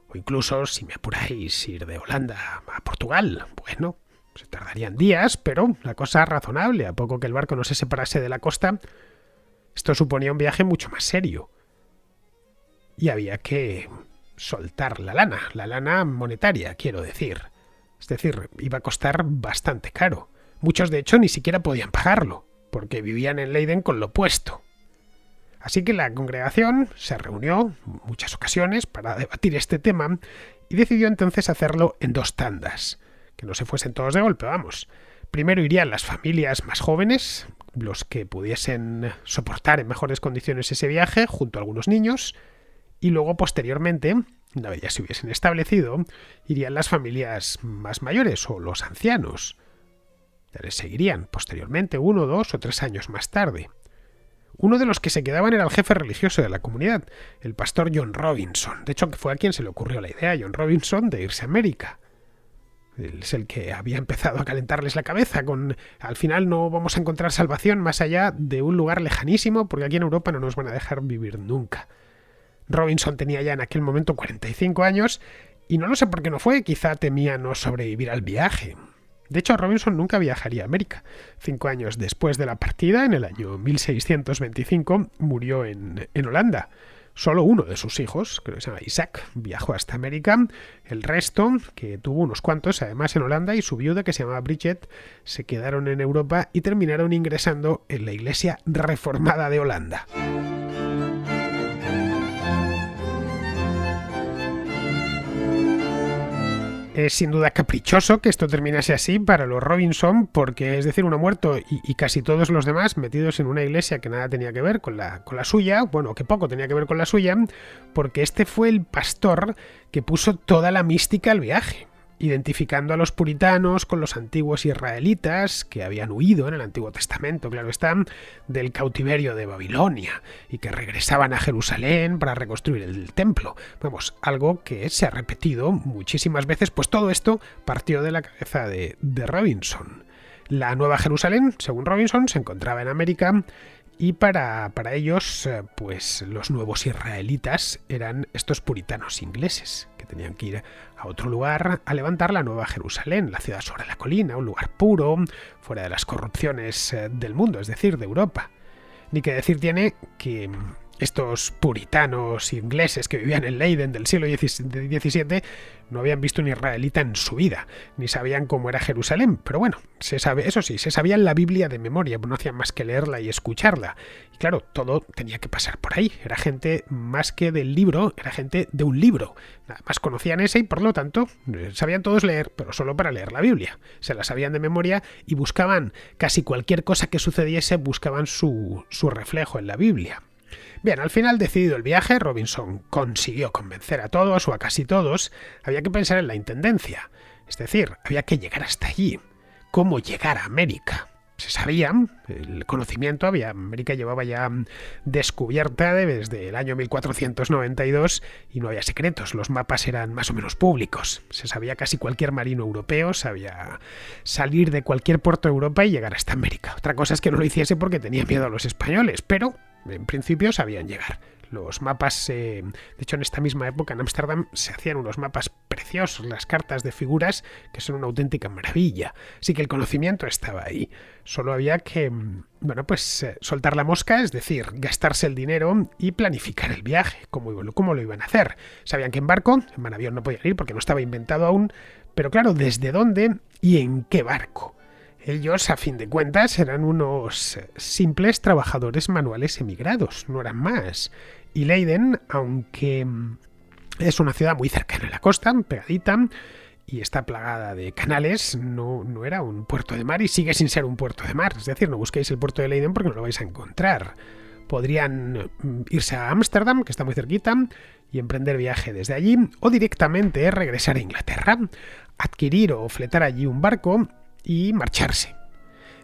B: O incluso, si me apuráis, ir de Holanda a Portugal. Bueno, se tardarían días, pero la cosa razonable. A poco que el barco no se separase de la costa, esto suponía un viaje mucho más serio. Y había que soltar la lana monetaria, quiero decir. Es decir, iba a costar bastante caro. Muchos, de hecho, ni siquiera podían pagarlo, porque vivían en Leiden con lo puesto. Así que la congregación se reunió en muchas ocasiones para debatir este tema y decidió entonces hacerlo en 2 tandas, que no se fuesen todos de golpe, vamos. Primero irían las familias más jóvenes, los que pudiesen soportar en mejores condiciones ese viaje, junto a algunos niños, y luego, posteriormente, una vez ya se hubiesen establecido, irían las familias más mayores o los ancianos. Les seguirían posteriormente 1, 2 o 3 años más tarde. Uno de los que se quedaban era el jefe religioso de la comunidad, el pastor John Robinson. De hecho, fue a quien se le ocurrió la idea a John Robinson de irse a América. Él es el que había empezado a calentarles la cabeza con al final no vamos a encontrar salvación más allá de un lugar lejanísimo porque aquí en Europa no nos van a dejar vivir nunca. Robinson tenía ya en aquel momento 45 años y no lo sé por qué no fue, quizá temía no sobrevivir al viaje. De hecho, Robinson nunca viajaría a América. 5 años después de la partida, en el año 1625, murió en Holanda. Solo uno de sus hijos, creo que se llama Isaac, viajó hasta América. El resto, que tuvo unos cuantos, además en Holanda, y su viuda, que se llamaba Bridget, se quedaron en Europa y terminaron ingresando en la Iglesia Reformada de Holanda. Es sin duda caprichoso que esto terminase así para los Robinson, porque es decir, uno muerto y casi todos los demás metidos en una iglesia que nada tenía que ver con la suya, bueno, que poco tenía que ver con la suya, porque este fue el pastor que puso toda la mística al viaje, identificando a los puritanos con los antiguos israelitas que habían huido en el Antiguo Testamento, claro está, del cautiverio de Babilonia y que regresaban a Jerusalén para reconstruir el templo. Vamos, algo que se ha repetido muchísimas veces, pues todo esto partió de la cabeza de Robinson. La Nueva Jerusalén, según Robinson, se encontraba en América y para ellos, pues los nuevos israelitas eran estos puritanos ingleses que tenían que ir a otro lugar a levantar la Nueva Jerusalén, la ciudad sobre la colina, un lugar puro, fuera de las corrupciones del mundo, es decir, de Europa. Ni que decir tiene que estos puritanos ingleses que vivían en Leiden del siglo XVII no habían visto un israelita en su vida, ni sabían cómo era Jerusalén, pero bueno, se sabían la Biblia de memoria, no hacían más que leerla y escucharla. Y claro, todo tenía que pasar por ahí, era gente más que del libro, era gente de un libro. Nada más conocían ese y por lo tanto sabían todos leer, pero solo para leer la Biblia. Se la sabían de memoria y buscaban casi cualquier cosa que sucediese, buscaban su reflejo en la Biblia. Bien, al final decidido el viaje, Robinson consiguió convencer a todos o a casi todos. Había que pensar en la intendencia, es decir, había que llegar hasta allí. ¿Cómo llegar a América? Se sabía, el conocimiento, América llevaba ya descubierta desde el año 1492 y no había secretos, los mapas eran más o menos públicos. Se sabía casi cualquier marino europeo, sabía salir de cualquier puerto de Europa y llegar hasta América. Otra cosa es que no lo hiciese porque tenía miedo a los españoles, pero en principio sabían llegar. Los mapas, de hecho en esta misma época en Ámsterdam se hacían unos mapas preciosos, las cartas de figuras que son una auténtica maravilla. Así que el conocimiento estaba ahí. Solo había que, soltar la mosca, es decir, gastarse el dinero y planificar el viaje, cómo lo iban a hacer. Sabían que en barco, en avión no podían ir porque no estaba inventado aún, pero claro, ¿desde dónde y en qué barco? Ellos, a fin de cuentas, eran unos simples trabajadores manuales emigrados, no eran más. Y Leiden, aunque es una ciudad muy cercana a la costa, pegadita, y está plagada de canales, no era un puerto de mar y sigue sin ser un puerto de mar. Es decir, no busquéis el puerto de Leiden porque no lo vais a encontrar. Podrían irse a Ámsterdam, que está muy cerquita, y emprender viaje desde allí, o directamente regresar a Inglaterra, adquirir o fletar allí un barco y marcharse.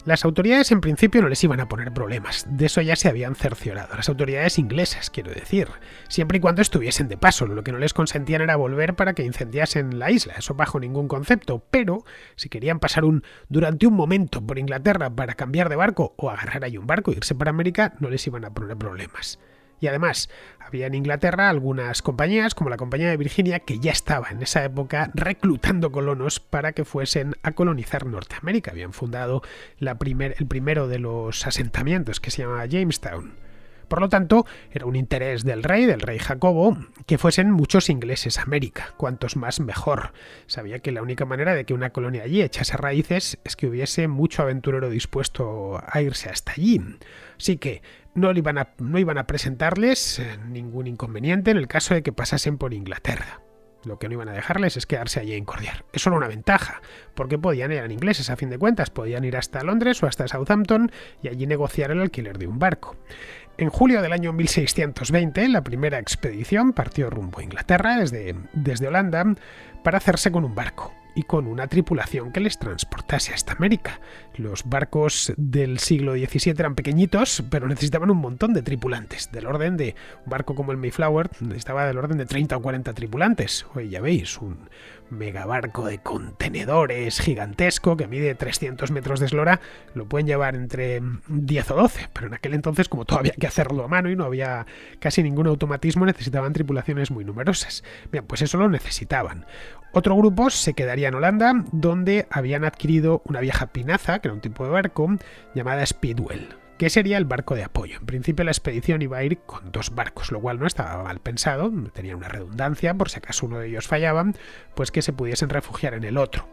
B: Las autoridades en principio no les iban a poner problemas, de eso ya se habían cerciorado, las autoridades inglesas, quiero decir, siempre y cuando estuviesen de paso, lo que no les consentían era volver para que incendiasen la isla, eso bajo ningún concepto, pero si querían pasar durante un momento por Inglaterra para cambiar de barco o agarrar ahí un barco e irse para América, no les iban a poner problemas. Y además, había en Inglaterra algunas compañías, como la Compañía de Virginia, que ya estaba en esa época reclutando colonos para que fuesen a colonizar Norteamérica. Habían fundado el primero de los asentamientos, que se llamaba Jamestown. Por lo tanto, era un interés del rey Jacobo, que fuesen muchos ingleses a América, cuantos más mejor. Sabía que la única manera de que una colonia allí echase raíces es que hubiese mucho aventurero dispuesto a irse hasta allí. Así que no iban a presentarles ningún inconveniente en el caso de que pasasen por Inglaterra. Lo que no iban a dejarles es quedarse allí en Cordiar. Eso era una ventaja, porque eran ingleses a fin de cuentas, podían ir hasta Londres o hasta Southampton y allí negociar el alquiler de un barco. En julio del año 1620, la primera expedición partió rumbo a Inglaterra desde Holanda para hacerse con un barco y con una tripulación que les transportase hasta América. Los barcos del siglo XVII eran pequeñitos, pero necesitaban un montón de tripulantes, del orden de un barco como el Mayflower necesitaba del orden de 30 o 40 tripulantes. Hoy ya veis, un megabarco de contenedores gigantesco que mide 300 metros de eslora, lo pueden llevar entre 10 o 12, pero en aquel entonces, como todavía había que hacerlo a mano y no había casi ningún automatismo, necesitaban tripulaciones muy numerosas. Bien, pues eso lo necesitaban. Otro grupo se quedaría en Holanda, donde habían adquirido una vieja pinaza, que era un tipo de barco, llamada Speedwell, que sería el barco de apoyo. En principio la expedición iba a ir con 2 barcos, lo cual no estaba mal pensado, tenía una redundancia, por si acaso uno de ellos fallaba, pues que se pudiesen refugiar en el otro.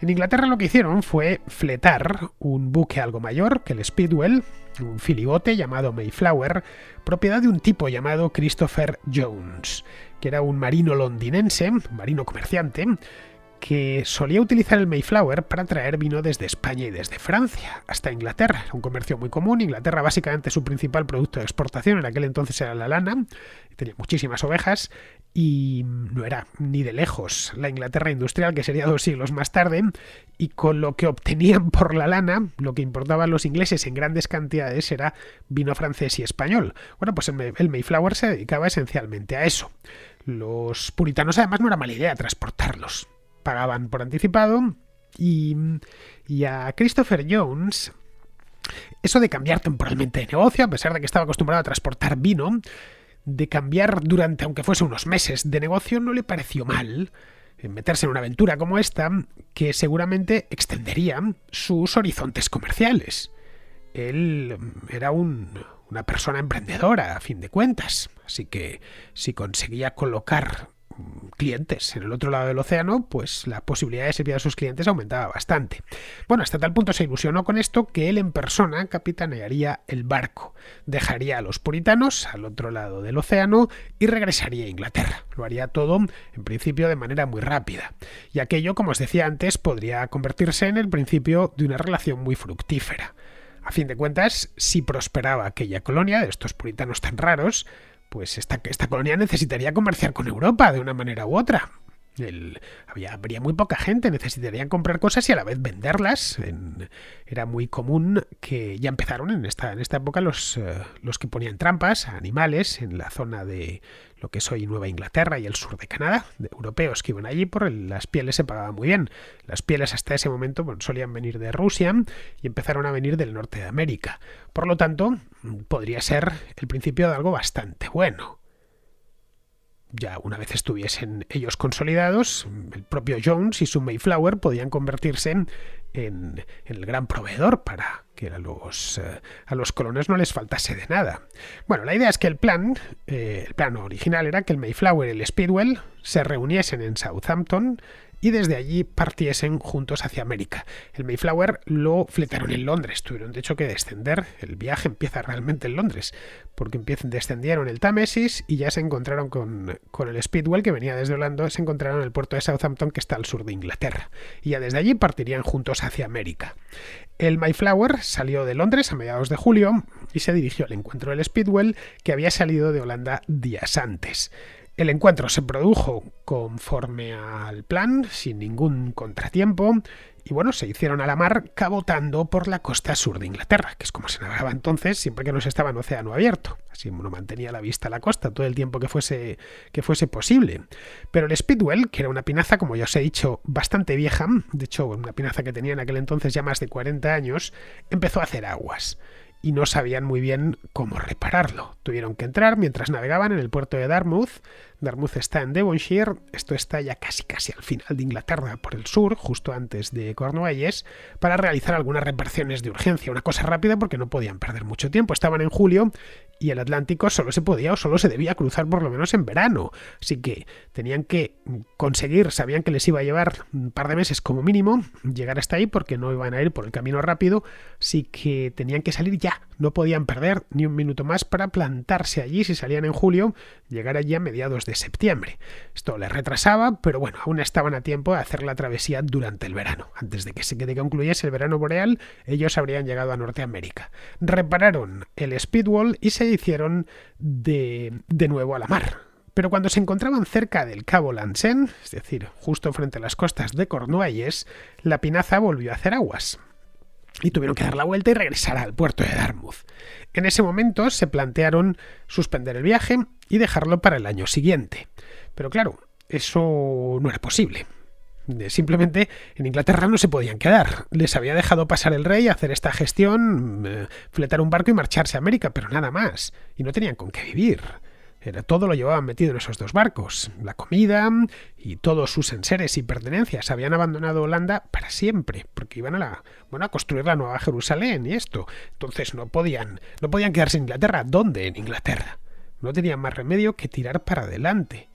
B: En Inglaterra lo que hicieron fue fletar un buque algo mayor que el Speedwell, un filibote llamado Mayflower, propiedad de un tipo llamado Christopher Jones, que era un marino londinense, un marino comerciante, que solía utilizar el Mayflower para traer vino desde España y desde Francia hasta Inglaterra. Era un comercio muy común. Inglaterra, básicamente, su principal producto de exportación en aquel entonces era la lana. Tenía muchísimas ovejas y no era ni de lejos la Inglaterra industrial, que sería 2 siglos más tarde, y con lo que obtenían por la lana, lo que importaban los ingleses en grandes cantidades era vino francés y español. Bueno, pues el Mayflower se dedicaba esencialmente a eso. Los puritanos, además, no era mala idea transportarlos. Pagaban por anticipado y a Christopher Jones eso de cambiar temporalmente de negocio, a pesar de que estaba acostumbrado a transportar vino, de cambiar durante, aunque fuese unos meses, de negocio, no le pareció mal meterse en una aventura como esta, que seguramente extendería sus horizontes comerciales. Él era una persona emprendedora, a fin de cuentas, así que si conseguía colocar clientes en el otro lado del océano, pues la posibilidad de servir a sus clientes aumentaba bastante. Bueno, hasta tal punto se ilusionó con esto que él en persona capitanearía el barco, dejaría a los puritanos al otro lado del océano y regresaría a Inglaterra. Lo haría todo, en principio, de manera muy rápida. Y aquello, como os decía antes, podría convertirse en el principio de una relación muy fructífera. A fin de cuentas, si prosperaba aquella colonia de estos puritanos tan raros, pues esta colonia necesitaría comerciar con Europa de una manera u otra. Habría muy poca gente, necesitarían comprar cosas y a la vez venderlas. Era muy común que ya empezaron en esta época los que ponían trampas a animales en la zona de lo que es hoy Nueva Inglaterra y el sur de Canadá, de europeos que iban allí, las pieles se pagaban muy bien. Las pieles hasta ese momento solían venir de Rusia y empezaron a venir del norte de América. Por lo tanto, podría ser el principio de algo bastante bueno. Ya una vez estuviesen ellos consolidados, el propio Jones y su Mayflower podían convertirse en el gran proveedor para que a los colonos no les faltase de nada. Bueno, la idea es que el plan original era que el Mayflower y el Speedwell se reuniesen en Southampton y desde allí partiesen juntos hacia América. El Mayflower lo fletaron en Londres, tuvieron de hecho que descender, el viaje empieza realmente en Londres, porque descendieron el Támesis y ya se encontraron con el Speedwell que venía desde Holanda, se encontraron en el puerto de Southampton que está al sur de Inglaterra, y ya desde allí partirían juntos hacia América. El Mayflower salió de Londres a mediados de julio y se dirigió al encuentro del Speedwell que había salido de Holanda días antes. El encuentro se produjo conforme al plan, sin ningún contratiempo, y bueno, se hicieron a la mar cabotando por la costa sur de Inglaterra, que es como se navegaba entonces siempre que no se estaba en océano abierto. Así uno mantenía la vista a la costa todo el tiempo que fuese posible. Pero el Speedwell, que era una pinaza, como ya os he dicho, bastante vieja, de hecho una pinaza que tenía en aquel entonces ya más de 40 años, empezó a hacer aguas. Y no sabían muy bien cómo repararlo. Tuvieron que entrar mientras navegaban en el puerto de Dartmouth. Dartmouth está en Devonshire, esto está ya casi al final de Inglaterra, por el sur, justo antes de Cornualles, para realizar algunas reparaciones de urgencia, una cosa rápida porque no podían perder mucho tiempo. Estaban en julio y el Atlántico solo se debía cruzar por lo menos en verano, así que tenían que conseguir, sabían que les iba a llevar un par de meses como mínimo llegar hasta ahí porque no iban a ir por el camino rápido, así que tenían que salir ya, no podían perder ni un minuto más para plantarse allí. Si salían en julio, llegar allí a mediados de septiembre. Esto les retrasaba, pero bueno, aún estaban a tiempo de hacer la travesía durante el verano. Antes de que concluyese el verano boreal, ellos habrían llegado a Norteamérica. Repararon el Speedwell y se hicieron de nuevo a la mar. Pero cuando se encontraban cerca del Cabo Lansen, es decir, justo frente a las costas de Cornualles, la pinaza volvió a hacer aguas y tuvieron que dar la vuelta y regresar al puerto de Dartmouth. En ese momento se plantearon suspender el viaje y dejarlo para el año siguiente. Pero claro, eso no era posible. Simplemente en Inglaterra no se podían quedar. Les había dejado pasar el rey, hacer esta gestión, fletar un barco y marcharse a América, pero nada más. Y no tenían con qué vivir. Todo lo llevaban metido en esos dos barcos. La comida y todos sus enseres y pertenencias. Habían abandonado Holanda para siempre, porque iban a construir la Nueva Jerusalén y esto. Entonces no podían quedarse en Inglaterra. ¿Dónde? En Inglaterra. No tenían más remedio que tirar para adelante.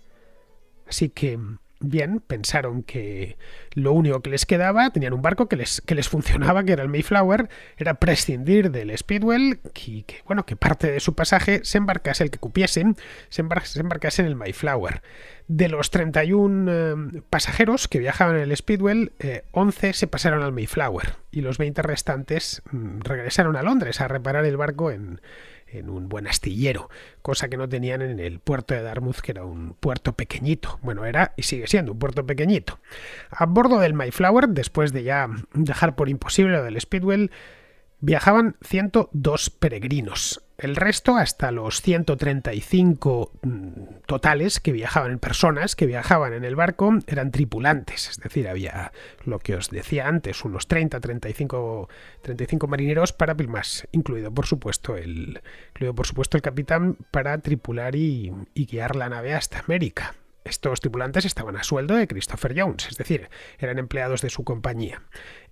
B: Así que, bien, pensaron que lo único que les quedaba, tenían un barco que les funcionaba, que era el Mayflower, era prescindir del Speedwell, que parte de su pasaje se embarcase, el que cupiese, se embarcase en el Mayflower. De los 31 pasajeros que viajaban en el Speedwell, 11 se pasaron al Mayflower y los 20 restantes regresaron a Londres a reparar el barco en un buen astillero, cosa que no tenían en el puerto de Dartmouth, que era un puerto pequeñito. Bueno, era y sigue siendo un puerto pequeñito. A bordo del Mayflower, después de ya dejar por imposible lo del Speedwell, viajaban 102 peregrinos. El resto, hasta los 135 totales que viajaban en personas, que viajaban en el barco, eran tripulantes. Es decir, había lo que os decía antes, unos 35 marineros para más, incluido por supuesto el capitán para tripular y guiar la nave hasta América. Estos tripulantes estaban a sueldo de Christopher Jones, es decir, eran empleados de su compañía.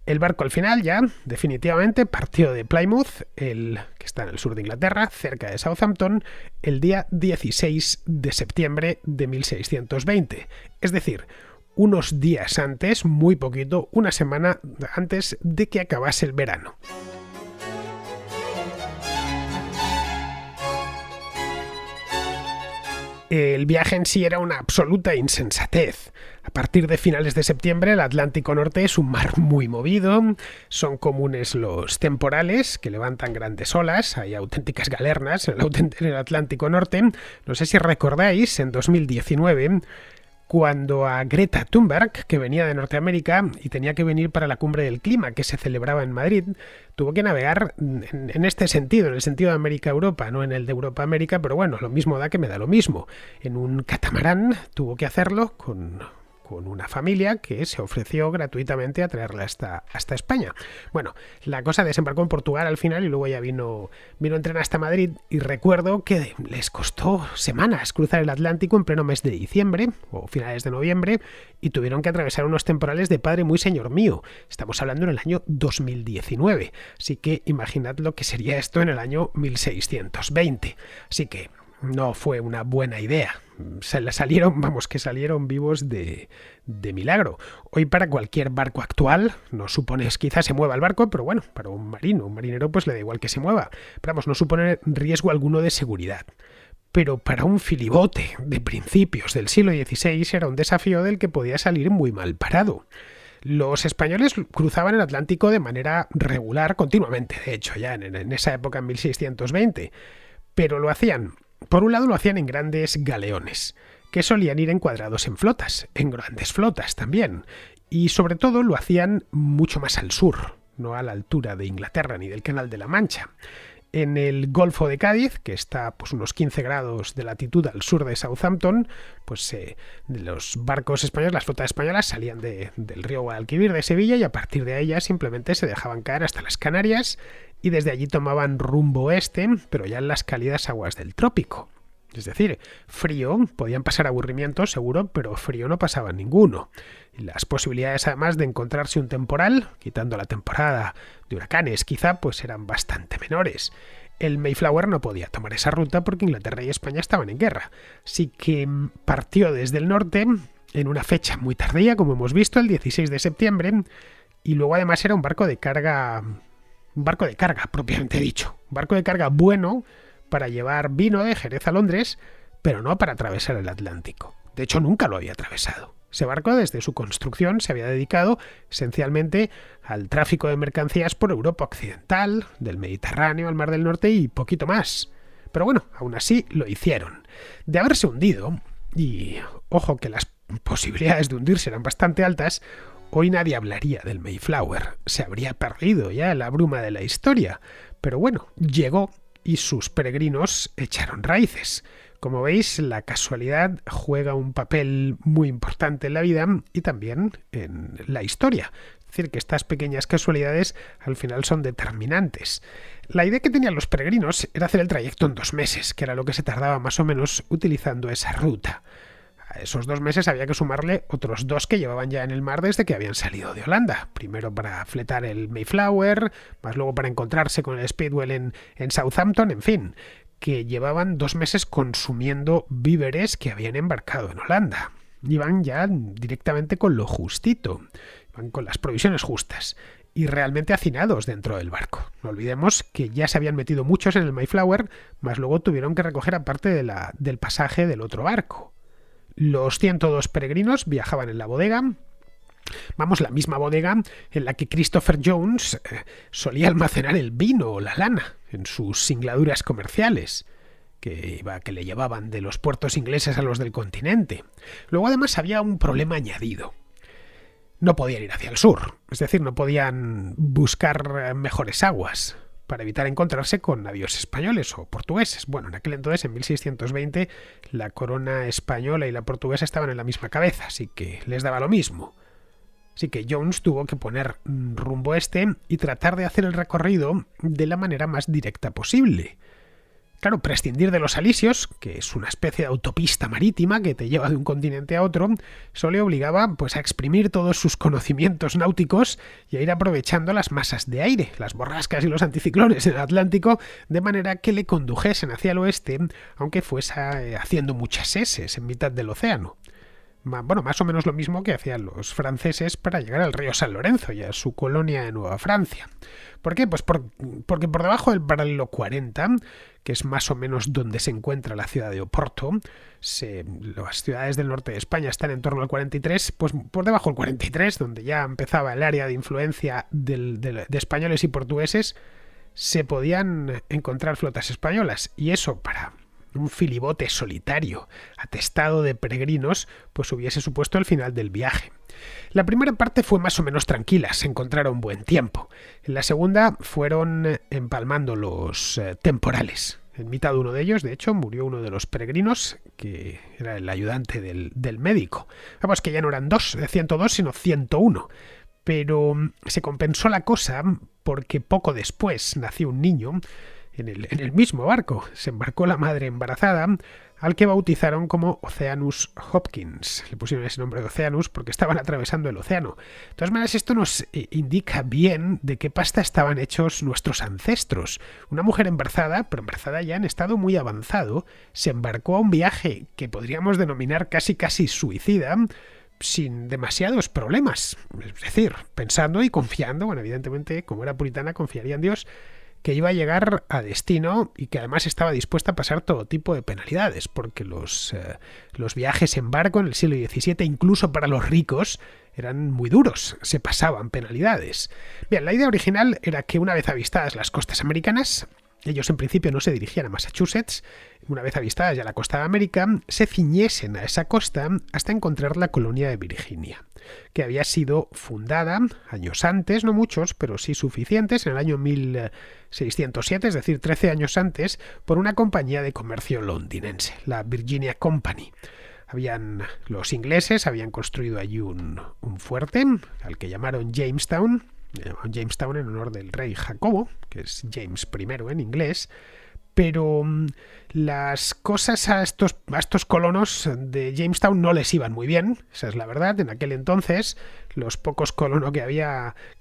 B: El barco al final ya definitivamente partió de Plymouth, que está en el sur de Inglaterra, cerca de Southampton, el día 16 de septiembre de 1620. Es decir, unos días antes, muy poquito, una semana antes de que acabase el verano. El viaje en sí era una absoluta insensatez. A partir de finales de septiembre, el Atlántico Norte es un mar muy movido, son comunes los temporales que levantan grandes olas, hay auténticas galernas en el Atlántico Norte. No sé si recordáis, en 2019, cuando a Greta Thunberg, que venía de Norteamérica y tenía que venir para la cumbre del clima que se celebraba en Madrid, tuvo que navegar en este sentido, en el sentido de América-Europa, no en el de Europa-América, pero bueno, lo mismo da que me da lo mismo. En un catamarán tuvo que hacerlo con una familia que se ofreció gratuitamente a traerla hasta España. Bueno, la cosa desembarcó en Portugal al final y luego ya vino en tren hasta Madrid, y recuerdo que les costó semanas cruzar el Atlántico en pleno mes de diciembre o finales de noviembre, y tuvieron que atravesar unos temporales de padre muy señor mío. Estamos hablando en el año 2019, así que imaginad lo que sería esto en el año 1620. Así que no fue una buena idea. Salieron vivos de milagro. Hoy para cualquier barco actual, no supones, quizás se mueva el barco, pero bueno, para un marinero pues le da igual que se mueva. Pero vamos, no supone riesgo alguno de seguridad. Pero para un filibote de principios del siglo XVI era un desafío del que podía salir muy mal parado. Los españoles cruzaban el Atlántico de manera regular, continuamente, de hecho, ya en esa época, en 1620, pero lo hacían. Por un lado lo hacían en grandes galeones, que solían ir encuadrados en flotas, en grandes flotas también, y sobre todo lo hacían mucho más al sur, no a la altura de Inglaterra ni del Canal de la Mancha. En el Golfo de Cádiz, que está pues unos 15 grados de latitud al sur de Southampton, pues los barcos españoles, las flotas españolas salían del río Guadalquivir de Sevilla, y a partir de ahí ya simplemente se dejaban caer hasta las Canarias, y desde allí tomaban rumbo oeste, pero ya en las cálidas aguas del trópico. Es decir, frío, podían pasar aburrimientos seguro, pero frío no pasaba ninguno. Y las posibilidades además de encontrarse un temporal, quitando la temporada de huracanes quizá, pues eran bastante menores. El Mayflower no podía tomar esa ruta porque Inglaterra y España estaban en guerra. Así que partió desde el norte en una fecha muy tardía, como hemos visto, el 16 de septiembre, y luego además era un barco de carga propiamente dicho. Un barco de carga bueno para llevar vino de Jerez a Londres, pero no para atravesar el Atlántico. De hecho, nunca lo había atravesado. Ese barco, desde su construcción, se había dedicado esencialmente al tráfico de mercancías por Europa occidental, del Mediterráneo al Mar del Norte y poquito más. Pero bueno, aún así lo hicieron. De haberse hundido, y ojo que las posibilidades de hundirse eran bastante altas, hoy nadie hablaría del Mayflower. Se habría perdido ya la bruma de la historia. Pero bueno, llegó y sus peregrinos echaron raíces. Como veis, la casualidad juega un papel muy importante en la vida y también en la historia. Es decir, que estas pequeñas casualidades al final son determinantes. La idea que tenían los peregrinos era hacer el trayecto en 2 meses, que era lo que se tardaba más o menos utilizando esa ruta. A esos 2 meses había que sumarle otros 2 que llevaban ya en el mar desde que habían salido de Holanda. Primero para fletar el Mayflower, más luego para encontrarse con el Speedwell en Southampton, en fin, que llevaban 2 meses consumiendo víveres que habían embarcado en Holanda. Iban ya directamente con lo justito, iban con las provisiones justas y realmente hacinados dentro del barco. No olvidemos que ya se habían metido muchos en el Mayflower, más luego tuvieron que recoger aparte del pasaje del otro barco. Los 102 peregrinos viajaban en la bodega, la misma bodega en la que Christopher Jones solía almacenar el vino o la lana en sus singladuras comerciales que le llevaban de los puertos ingleses a los del continente. Luego además había un problema añadido. No podían ir hacia el sur, es decir, no podían buscar mejores aguas para evitar encontrarse con navíos españoles o portugueses. Bueno, en aquel entonces, en 1620, la corona española y la portuguesa estaban en la misma cabeza, así que les daba lo mismo. Así que Jones tuvo que poner rumbo este y tratar de hacer el recorrido de la manera más directa posible. Claro, prescindir de los alisios, que es una especie de autopista marítima que te lleva de un continente a otro, eso le obligaba pues a exprimir todos sus conocimientos náuticos y a ir aprovechando las masas de aire, las borrascas y los anticiclones en el Atlántico, de manera que le condujesen hacia el oeste, aunque fuese haciendo muchas eses en mitad del océano. Bueno, más o menos lo mismo que hacían los franceses para llegar al río San Lorenzo y a su colonia de Nueva Francia. ¿Por qué? Pues porque por debajo del paralelo 40, que es más o menos donde se encuentra la ciudad de Oporto, las ciudades del norte de España están en torno al 43, pues por debajo del 43, donde ya empezaba el área de influencia de españoles y portugueses, se podían encontrar flotas españolas. Y eso para un filibote solitario, atestado de peregrinos, pues hubiese supuesto el final del viaje. La primera parte fue más o menos tranquila, se encontraron buen tiempo. En la segunda fueron empalmando los temporales. En mitad de uno de ellos, de hecho, murió uno de los peregrinos, que era el ayudante del médico. Vamos, que ya no eran 102, sino 101. Pero se compensó la cosa porque poco después nació un niño en el mismo barco. Se embarcó la madre embarazada, al que bautizaron como Oceanus Hopkins. Le pusieron ese nombre de Oceanus porque estaban atravesando el océano. De todas maneras, esto nos indica bien de qué pasta estaban hechos nuestros ancestros. Una mujer embarazada, pero embarazada ya en estado muy avanzado, se embarcó a un viaje que podríamos denominar casi suicida, sin demasiados problemas. Es decir, pensando y confiando, bueno, evidentemente, como era puritana, confiaría en Dios, que iba a llegar a destino y que además estaba dispuesta a pasar todo tipo de penalidades, porque los viajes en barco en el siglo XVII, incluso para los ricos, eran muy duros, se pasaban penalidades. Bien, la idea original era que una vez avistadas las costas americanas, ellos en principio no se dirigían a Massachusetts, una vez avistadas ya la costa de América, se ciñesen a esa costa hasta encontrar la colonia de Virginia, que había sido fundada años antes, no muchos, pero sí suficientes, en el año 1607, es decir, 13 años antes, por una compañía de comercio londinense, la Virginia Company. Los ingleses habían construido allí un fuerte, al que llamaron Jamestown en honor del rey Jacobo, que es James I en inglés, pero las cosas a estos colonos de Jamestown no les iban muy bien, esa es la verdad. En aquel entonces los pocos colonos que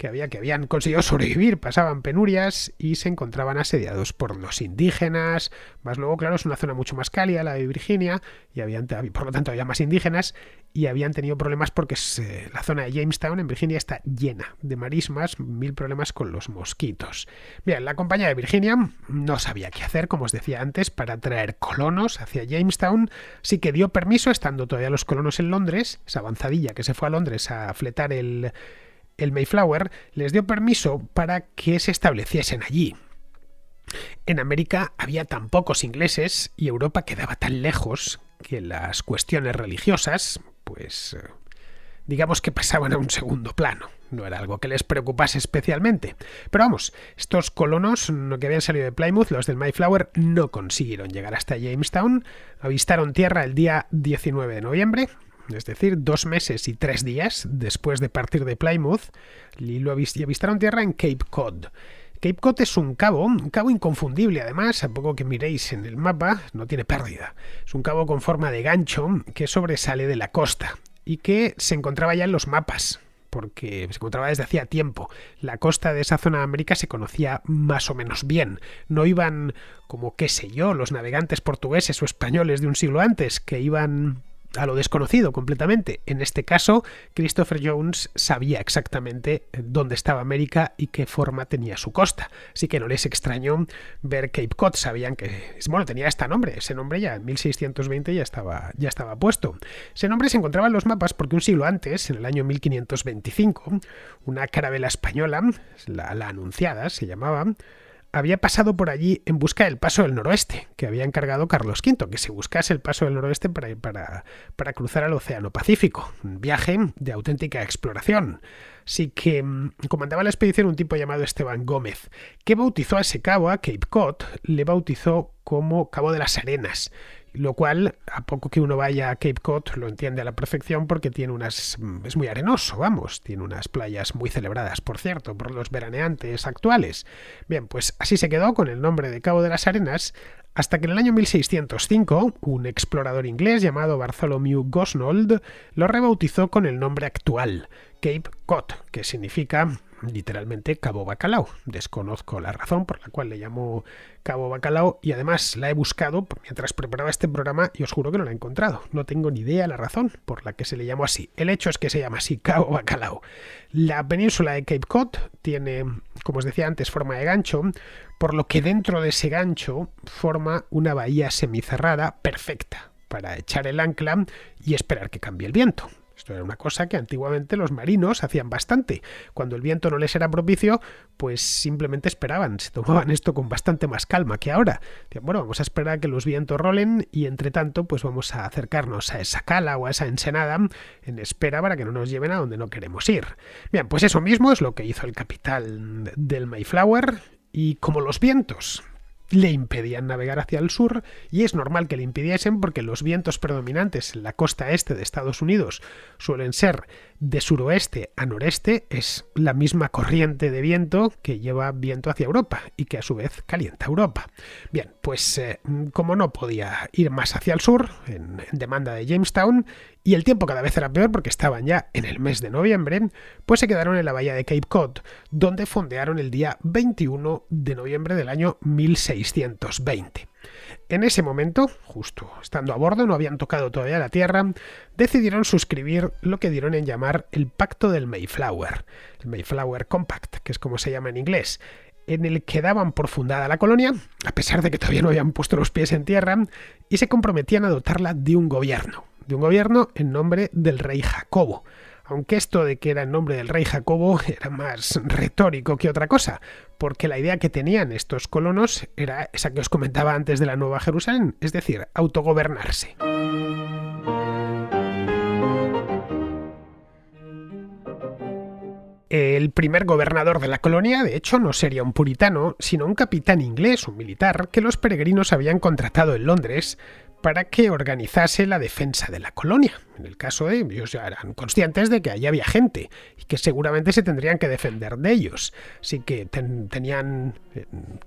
B: habían conseguido sobrevivir pasaban penurias y se encontraban asediados por los indígenas. Más luego, claro, es una zona mucho más cálida, la de Virginia, y por lo tanto había más indígenas y habían tenido problemas porque la zona de Jamestown en Virginia está llena de marismas, 1000 problemas con los mosquitos. Bien, la compañía de Virginia no sabía qué hacer, como os decía antes, para traer colonos hacia Jamestown, así que dio permiso, estando todavía los colonos en Londres, esa avanzadilla que se fue a Londres a fletar el Mayflower, les dio permiso para que se estableciesen allí. En América había tan pocos ingleses y Europa quedaba tan lejos que las cuestiones religiosas, pues digamos que pasaban a un segundo plano. No era algo que les preocupase especialmente. Pero vamos, estos colonos que habían salido de Plymouth, los del Mayflower, no consiguieron llegar hasta Jamestown. Avistaron tierra el día 19 de noviembre, es decir, 2 meses y 3 días después de partir de Plymouth, y avistaron tierra en Cape Cod. Cape Cod es un cabo inconfundible, además, a poco que miréis en el mapa, no tiene pérdida. Es un cabo con forma de gancho que sobresale de la costa y que se encontraba ya en los mapas, porque se encontraba desde hacía tiempo. La costa de esa zona de América se conocía más o menos bien. No iban como, qué sé yo, los navegantes portugueses o españoles de un siglo antes, que iban a lo desconocido completamente. En este caso, Christopher Jones sabía exactamente dónde estaba América y qué forma tenía su costa. Así que no les extrañó ver Cape Cod. Sabían que, bueno, tenía este nombre. Ese nombre ya en 1620 ya estaba puesto. Ese nombre se encontraba en los mapas porque un siglo antes, en el año 1525, una carabela española, la Anunciada se llamaba, había pasado por allí en busca del paso del noroeste, que había encargado Carlos V, que se buscase el paso del noroeste para cruzar al Océano Pacífico. Un viaje de auténtica exploración. Así que comandaba la expedición un tipo llamado Esteban Gómez, que bautizó a ese cabo, a Cape Cod, le bautizó como Cabo de las Arenas, lo cual, a poco que uno vaya a Cape Cod, lo entiende a la perfección porque es muy arenoso, tiene unas playas muy celebradas, por cierto, por los veraneantes actuales. Bien, pues así se quedó con el nombre de Cabo de las Arenas, hasta que en el año 1605 un explorador inglés llamado Bartholomew Gosnold lo rebautizó con el nombre actual, Cape Cod, que significa literalmente Cabo Bacalao. Desconozco la razón por la cual le llamo Cabo Bacalao y además la he buscado mientras preparaba este programa y os juro que no la he encontrado. No tengo ni idea la razón por la que se le llamó así. El hecho es que se llama así, Cabo Bacalao. La península de Cape Cod tiene, como os decía antes, forma de gancho, por lo que dentro de ese gancho forma una bahía semicerrada perfecta para echar el ancla y esperar que cambie el viento. Esto era una cosa que antiguamente los marinos hacían bastante. Cuando el viento no les era propicio, pues simplemente esperaban, se tomaban esto con bastante más calma que ahora. Decían, bueno, vamos a esperar a que los vientos rolen y entre tanto pues vamos a acercarnos a esa cala o a esa ensenada en espera para que no nos lleven a donde no queremos ir. Bien, pues eso mismo es lo que hizo el capitán del Mayflower, y como los vientos le impedían navegar hacia el sur, y es normal que le impidiesen porque los vientos predominantes en la costa este de Estados Unidos suelen ser de suroeste a noreste, es la misma corriente de viento que lleva viento hacia Europa y que a su vez calienta Europa. Bien, pues como no podía ir más hacia el sur, en demanda de Jamestown, y el tiempo cada vez era peor porque estaban ya en el mes de noviembre, pues se quedaron en la bahía de Cape Cod, donde fondearon el día 21 de noviembre del año 1620. En ese momento, justo estando a bordo, no habían tocado todavía la tierra, decidieron suscribir lo que dieron en llamar el Pacto del Mayflower, el Mayflower Compact, que es como se llama en inglés, en el que daban por fundada la colonia, a pesar de que todavía no habían puesto los pies en tierra, y se comprometían a dotarla de un gobierno en nombre del rey Jacobo. Aunque esto de que era en nombre del rey Jacobo era más retórico que otra cosa, porque la idea que tenían estos colonos era esa que os comentaba antes de la Nueva Jerusalén, es decir, autogobernarse. El primer gobernador de la colonia, de hecho, no sería un puritano, sino un capitán inglés, un militar, que los peregrinos habían contratado en Londres para que organizase la defensa de la colonia. En el caso de ellos ya eran conscientes de que allí había gente y que seguramente se tendrían que defender de ellos. Así que tenían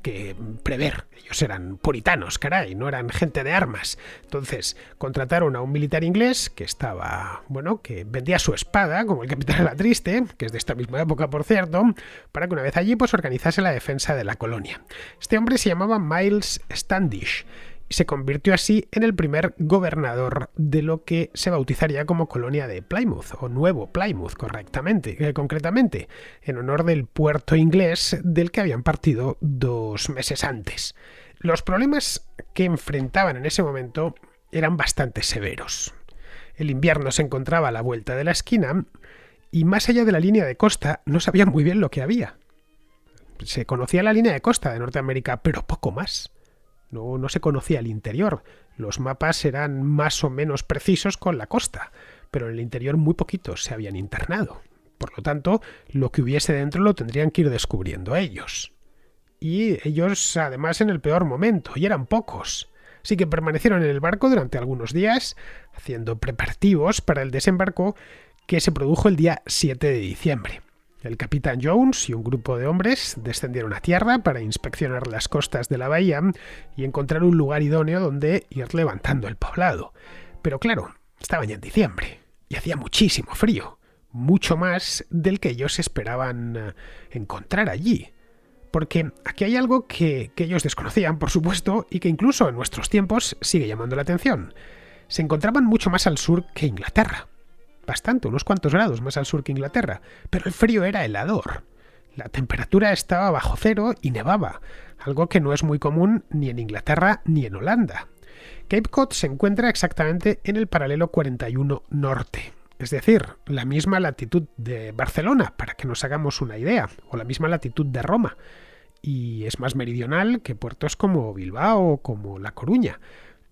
B: que prever. Ellos eran puritanos, caray, no eran gente de armas. Entonces contrataron a un militar inglés que estaba, bueno, que vendía su espada, como el capitán La Triste, que es de esta misma época, por cierto, para que una vez allí pues organizase la defensa de la colonia. Este hombre se llamaba Miles Standish, y se convirtió así en el primer gobernador de lo que se bautizaría como colonia de Plymouth, o Nuevo Plymouth, concretamente, en honor del puerto inglés del que habían partido 2 meses antes. Los problemas que enfrentaban en ese momento eran bastante severos. El invierno se encontraba a la vuelta de la esquina y más allá de la línea de costa no sabían muy bien lo que había. Se conocía la línea de costa de Norteamérica, pero poco más. No se conocía el interior. Los mapas eran más o menos precisos con la costa, pero en el interior muy poquitos se habían internado. Por lo tanto, lo que hubiese dentro lo tendrían que ir descubriendo ellos. Y ellos, además, en el peor momento, y eran pocos. Así que permanecieron en el barco durante algunos días, haciendo preparativos para el desembarco que se produjo el día 7 de diciembre. El capitán Jones y un grupo de hombres descendieron a tierra para inspeccionar las costas de la bahía y encontrar un lugar idóneo donde ir levantando el poblado. Pero claro, estaban ya en diciembre y hacía muchísimo frío, mucho más del que ellos esperaban encontrar allí. Porque aquí hay algo que ellos desconocían, por supuesto, y que incluso en nuestros tiempos sigue llamando la atención. Se encontraban mucho más al sur que Inglaterra. Bastante, unos cuantos grados más al sur que Inglaterra, pero el frío era helador. La temperatura estaba bajo cero y nevaba, algo que no es muy común ni en Inglaterra ni en Holanda. Cape Cod se encuentra exactamente en el paralelo 41 norte, es decir, la misma latitud de Barcelona, para que nos hagamos una idea, o la misma latitud de Roma, y es más meridional que puertos como Bilbao o como La Coruña.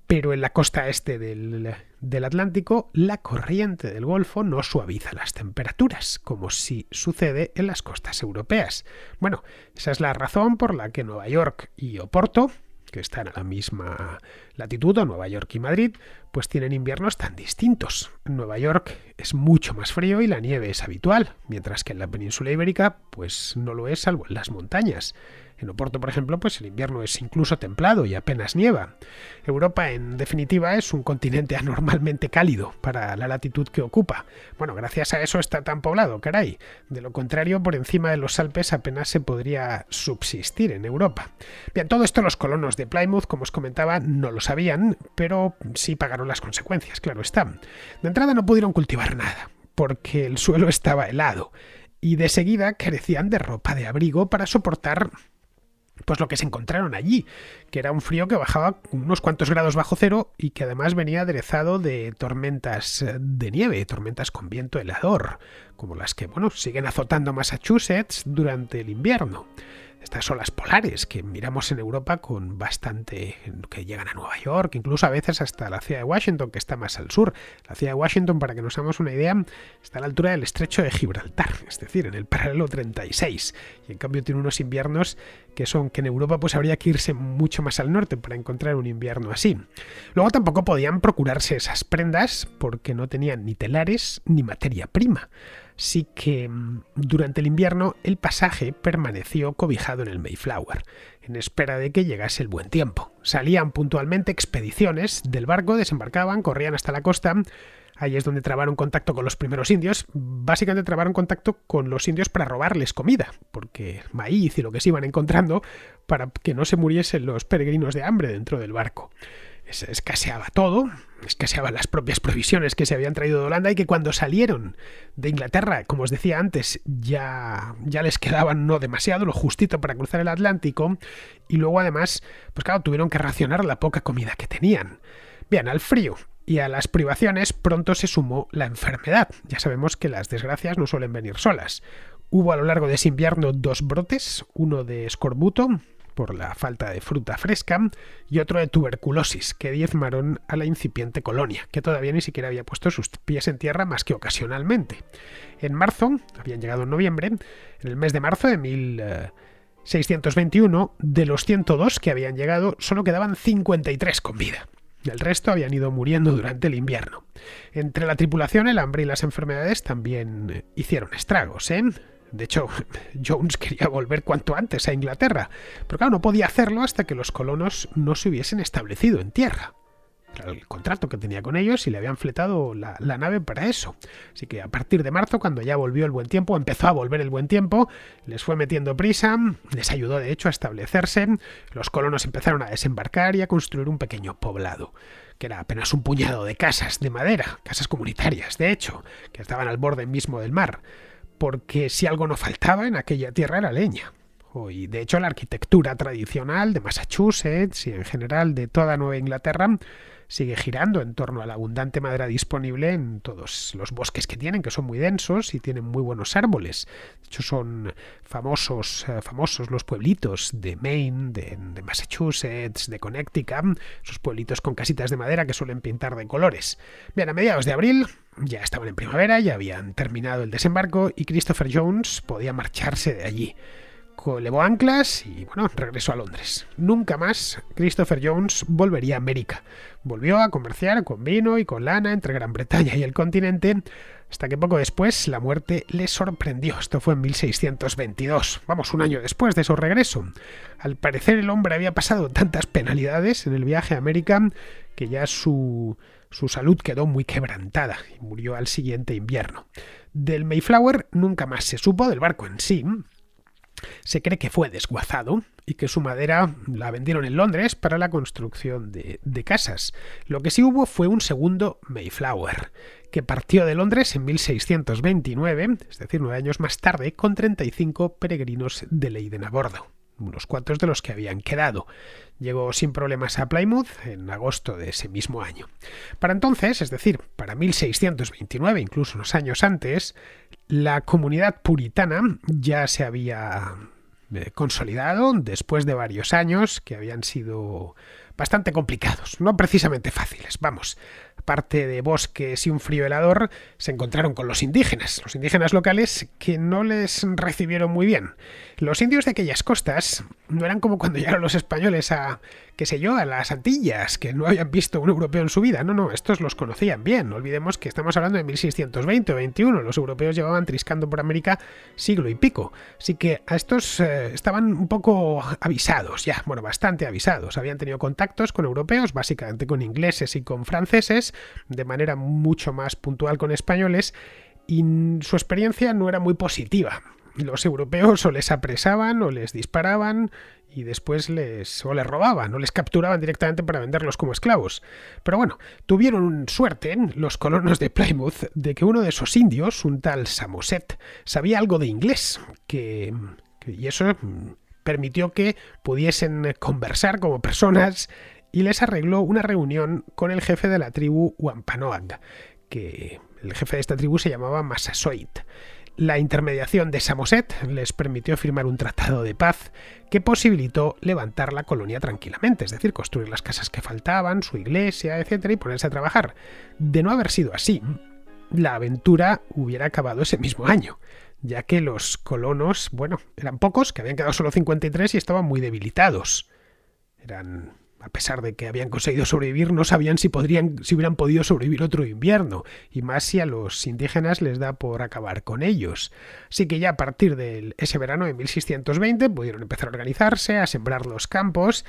B: Pero en la costa este del Atlántico, la corriente del Golfo no suaviza las temperaturas, como sí sucede en las costas europeas. Bueno, esa es la razón por la que Nueva York y Oporto, que están a la misma latitud, o Nueva York y Madrid, pues tienen inviernos tan distintos. En Nueva York es mucho más frío y la nieve es habitual, mientras que en la península ibérica pues no lo es, salvo en las montañas. En Oporto, por ejemplo, pues el invierno es incluso templado y apenas nieva. Europa, en definitiva, es un continente anormalmente cálido para la latitud que ocupa. Bueno, gracias a eso está tan poblado, caray. De lo contrario, por encima de los Alpes apenas se podría subsistir en Europa. Bien, todo esto los colonos de Plymouth, como os comentaba, no lo sabían, pero sí pagaron las consecuencias, claro está. De entrada no pudieron cultivar nada, porque el suelo estaba helado, y de seguida carecían de ropa de abrigo para soportar pues lo que se encontraron allí, que era un frío que bajaba unos cuantos grados bajo cero y que además venía aderezado de tormentas de nieve, tormentas con viento helador, como las que, siguen azotando Massachusetts durante el invierno. Estas olas polares que miramos en Europa con bastante, que llegan a Nueva York, incluso a veces hasta la ciudad de Washington, que está más al sur. La ciudad de Washington, para que nos hagamos una idea, está a la altura del estrecho de Gibraltar, es decir, en el paralelo 36. Y en cambio tiene unos inviernos que en Europa pues habría que irse mucho más al norte para encontrar un invierno así. Luego tampoco podían procurarse esas prendas porque no tenían ni telares ni materia prima. Así que durante el invierno el pasaje permaneció cobijado en el Mayflower, en espera de que llegase el buen tiempo. Salían puntualmente expediciones del barco, desembarcaban, corrían hasta la costa. Ahí es donde trabaron contacto con los primeros indios. Básicamente trabaron contacto con los indios para robarles comida, porque maíz y lo que se iban encontrando, para que no se muriesen los peregrinos de hambre dentro del barco. Escaseaba todo, escaseaban las propias provisiones que se habían traído de Holanda y que cuando salieron de Inglaterra, como os decía antes, ya les quedaban no demasiado, lo justito para cruzar el Atlántico, y luego además, pues claro, tuvieron que racionar la poca comida que tenían. Bien, al frío y a las privaciones pronto se sumó la enfermedad. Ya sabemos que las desgracias no suelen venir solas. Hubo a lo largo de ese invierno 2 brotes, uno de escorbuto, por la falta de fruta fresca, y otro de tuberculosis, que diezmaron a la incipiente colonia, que todavía ni siquiera había puesto sus pies en tierra más que ocasionalmente. En marzo, habían llegado en noviembre, en el mes de marzo de 1621, de los 102 que habían llegado, solo quedaban 53 con vida. El resto habían ido muriendo durante el invierno. Entre la tripulación, el hambre y las enfermedades también hicieron estragos, De hecho, Jones quería volver cuanto antes a Inglaterra, pero claro, no podía hacerlo hasta que los colonos no se hubiesen establecido en tierra. Era el contrato que tenía con ellos y le habían fletado la nave para eso. Así que a partir de marzo, cuando ya volvió el buen tiempo, empezó a volver el buen tiempo, les fue metiendo prisa, les ayudó de hecho a establecerse, los colonos empezaron a desembarcar y a construir un pequeño poblado, que era apenas un puñado de casas de madera, casas comunitarias, de hecho, que estaban al borde mismo del mar, porque si algo no faltaba en aquella tierra era leña. Y de hecho la arquitectura tradicional de Massachusetts y en general de toda Nueva Inglaterra sigue girando en torno a la abundante madera disponible en todos los bosques que tienen, que son muy densos y tienen muy buenos árboles. De hecho son famosos los pueblitos de Maine, de Massachusetts, de Connecticut, esos pueblitos con casitas de madera que suelen pintar de colores. Bien, a mediados de abril ya estaban en primavera, ya habían terminado el desembarco y Christopher Jones podía marcharse de allí. Levó anclas y regresó a Londres. Nunca más Christopher Jones volvería a América. Volvió a comerciar con vino y con lana entre Gran Bretaña y el continente, hasta que poco después la muerte le sorprendió. Esto fue en 1622, un año después de su regreso. Al parecer el hombre había pasado tantas penalidades en el viaje a América que ya su salud quedó muy quebrantada y murió al siguiente invierno. Del Mayflower nunca más se supo, del barco en sí. Se cree que fue desguazado y que su madera la vendieron en Londres para la construcción de casas. Lo que sí hubo fue un segundo Mayflower, que partió de Londres en 1629, es decir, 9 años más tarde, con 35 peregrinos de Leiden a bordo, unos cuantos de los que habían quedado. Llegó sin problemas a Plymouth en agosto de ese mismo año. Para entonces, es decir, para 1629, incluso unos años antes, la comunidad puritana ya se había consolidado después de varios años que habían sido bastante complicados, no precisamente fáciles. Aparte de bosques y un frío helador, se encontraron con los indígenas locales que no les recibieron muy bien. Los indios de aquellas costas no eran como cuando llegaron los españoles a las Antillas, que no habían visto un europeo en su vida. No, estos los conocían bien. No olvidemos que estamos hablando de 1620 o 21. Los europeos llevaban triscando por América siglo y pico. Así que a estos estaban un poco avisados ya, bastante avisados. Habían tenido contactos con europeos, básicamente con ingleses y con franceses, de manera mucho más puntual con españoles, y su experiencia no era muy positiva. Los europeos o les apresaban o les disparaban y después les robaban o les capturaban directamente para venderlos como esclavos. Pero tuvieron suerte los colonos de Plymouth de que uno de esos indios, un tal Samoset, sabía algo de inglés, y eso permitió que pudiesen conversar como personas y les arregló una reunión con el jefe de la tribu Wampanoag, que el jefe de esta tribu se llamaba Massasoit. La intermediación de Samoset les permitió firmar un tratado de paz que posibilitó levantar la colonia tranquilamente, es decir, construir las casas que faltaban, su iglesia, etcétera, y ponerse a trabajar. De no haber sido así, la aventura hubiera acabado ese mismo año, ya que los colonos, eran pocos, que habían quedado solo 53 y estaban muy debilitados. A pesar de que habían conseguido sobrevivir, no sabían si hubieran podido sobrevivir otro invierno, y más si a los indígenas les da por acabar con ellos. Así que ya a partir de ese verano de 1620 pudieron empezar a organizarse, a sembrar los campos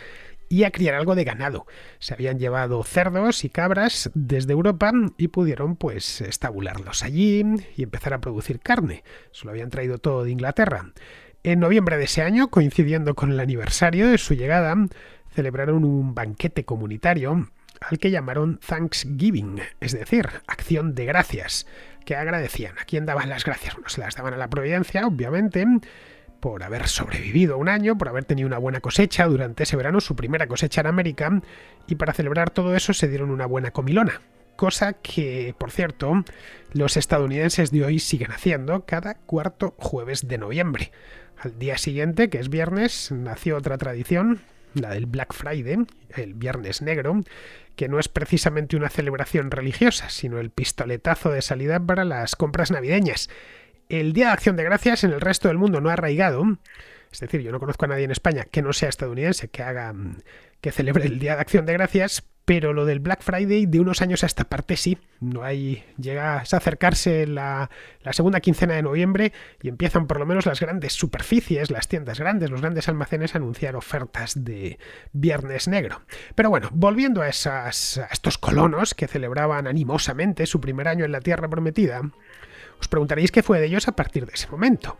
B: y a criar algo de ganado. Se habían llevado cerdos y cabras desde Europa y pudieron estabularlos allí y empezar a producir carne. Se lo habían traído todo de Inglaterra. En noviembre de ese año, coincidiendo con el aniversario de su llegada, celebraron un banquete comunitario al que llamaron Thanksgiving, es decir, acción de gracias, que agradecían. ¿A quién daban las gracias? Bueno, se las daban a la Providencia, obviamente, por haber sobrevivido un año, por haber tenido una buena cosecha durante ese verano, su primera cosecha en América, y para celebrar todo eso se dieron una buena comilona. Cosa que, por cierto, los estadounidenses de hoy siguen haciendo cada cuarto jueves de noviembre. Al día siguiente, que es viernes, nació otra tradición, la del Black Friday, el Viernes Negro, que no es precisamente una celebración religiosa, sino el pistoletazo de salida para las compras navideñas. El Día de Acción de Gracias en el resto del mundo no ha arraigado, es decir, yo no conozco a nadie en España que no sea estadounidense que celebre el Día de Acción de Gracias, pero lo del Black Friday de unos años a esta parte sí. Llega a acercarse la segunda quincena de noviembre y empiezan por lo menos las grandes superficies, las tiendas grandes, los grandes almacenes a anunciar ofertas de Viernes Negro. Pero bueno, volviendo a estos colonos que celebraban animosamente su primer año en la Tierra Prometida, os preguntaréis qué fue de ellos a partir de ese momento.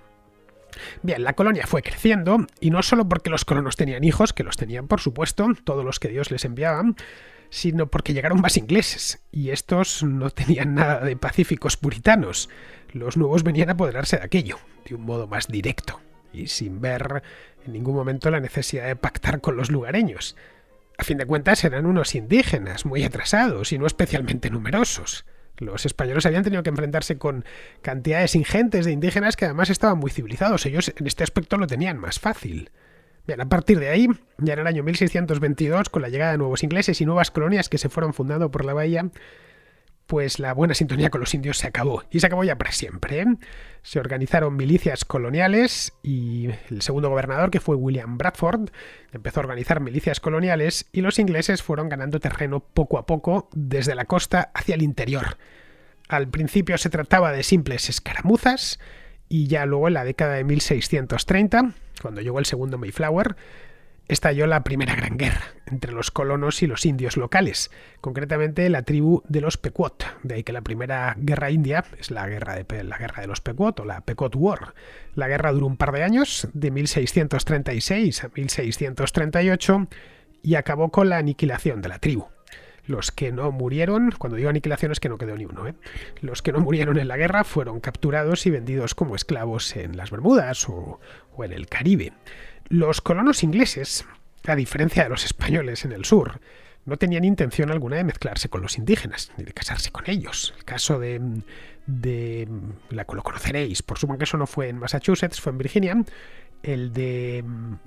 B: Bien, la colonia fue creciendo, y no solo porque los colonos tenían hijos, que los tenían por supuesto, todos los que Dios les enviaba, sino porque llegaron más ingleses, y estos no tenían nada de pacíficos puritanos. Los nuevos venían a apoderarse de aquello, de un modo más directo, y sin ver en ningún momento la necesidad de pactar con los lugareños. A fin de cuentas eran unos indígenas muy atrasados y no especialmente numerosos. Los españoles habían tenido que enfrentarse con cantidades ingentes de indígenas que además estaban muy civilizados. Ellos en este aspecto lo tenían más fácil. Bien, a partir de ahí, ya en el año 1622, con la llegada de nuevos ingleses y nuevas colonias que se fueron fundando por la bahía, pues la buena sintonía con los indios se acabó. Y se acabó ya para siempre, ¿eh? Se organizaron milicias coloniales y el segundo gobernador, que fue William Bradford, empezó a organizar milicias coloniales y los ingleses fueron ganando terreno poco a poco desde la costa hacia el interior. Al principio se trataba de simples escaramuzas y ya luego en la década de 1630, cuando llegó el segundo Mayflower, estalló la primera gran guerra entre los colonos y los indios locales, concretamente la tribu de los Pequot. De ahí que la primera guerra india es la guerra de los Pequot o la Pequot War. La guerra duró un par de años, de 1636 a 1638, y acabó con la aniquilación de la tribu. Los que no murieron, cuando digo aniquilación es que no quedó ni uno, los que no murieron en la guerra fueron capturados y vendidos como esclavos en las Bermudas o en el Caribe. Los colonos ingleses, a diferencia de los españoles en el sur, no tenían intención alguna de mezclarse con los indígenas, ni de casarse con ellos. El caso lo conoceréis, por supuesto que eso no fue en Massachusetts, fue en Virginia, el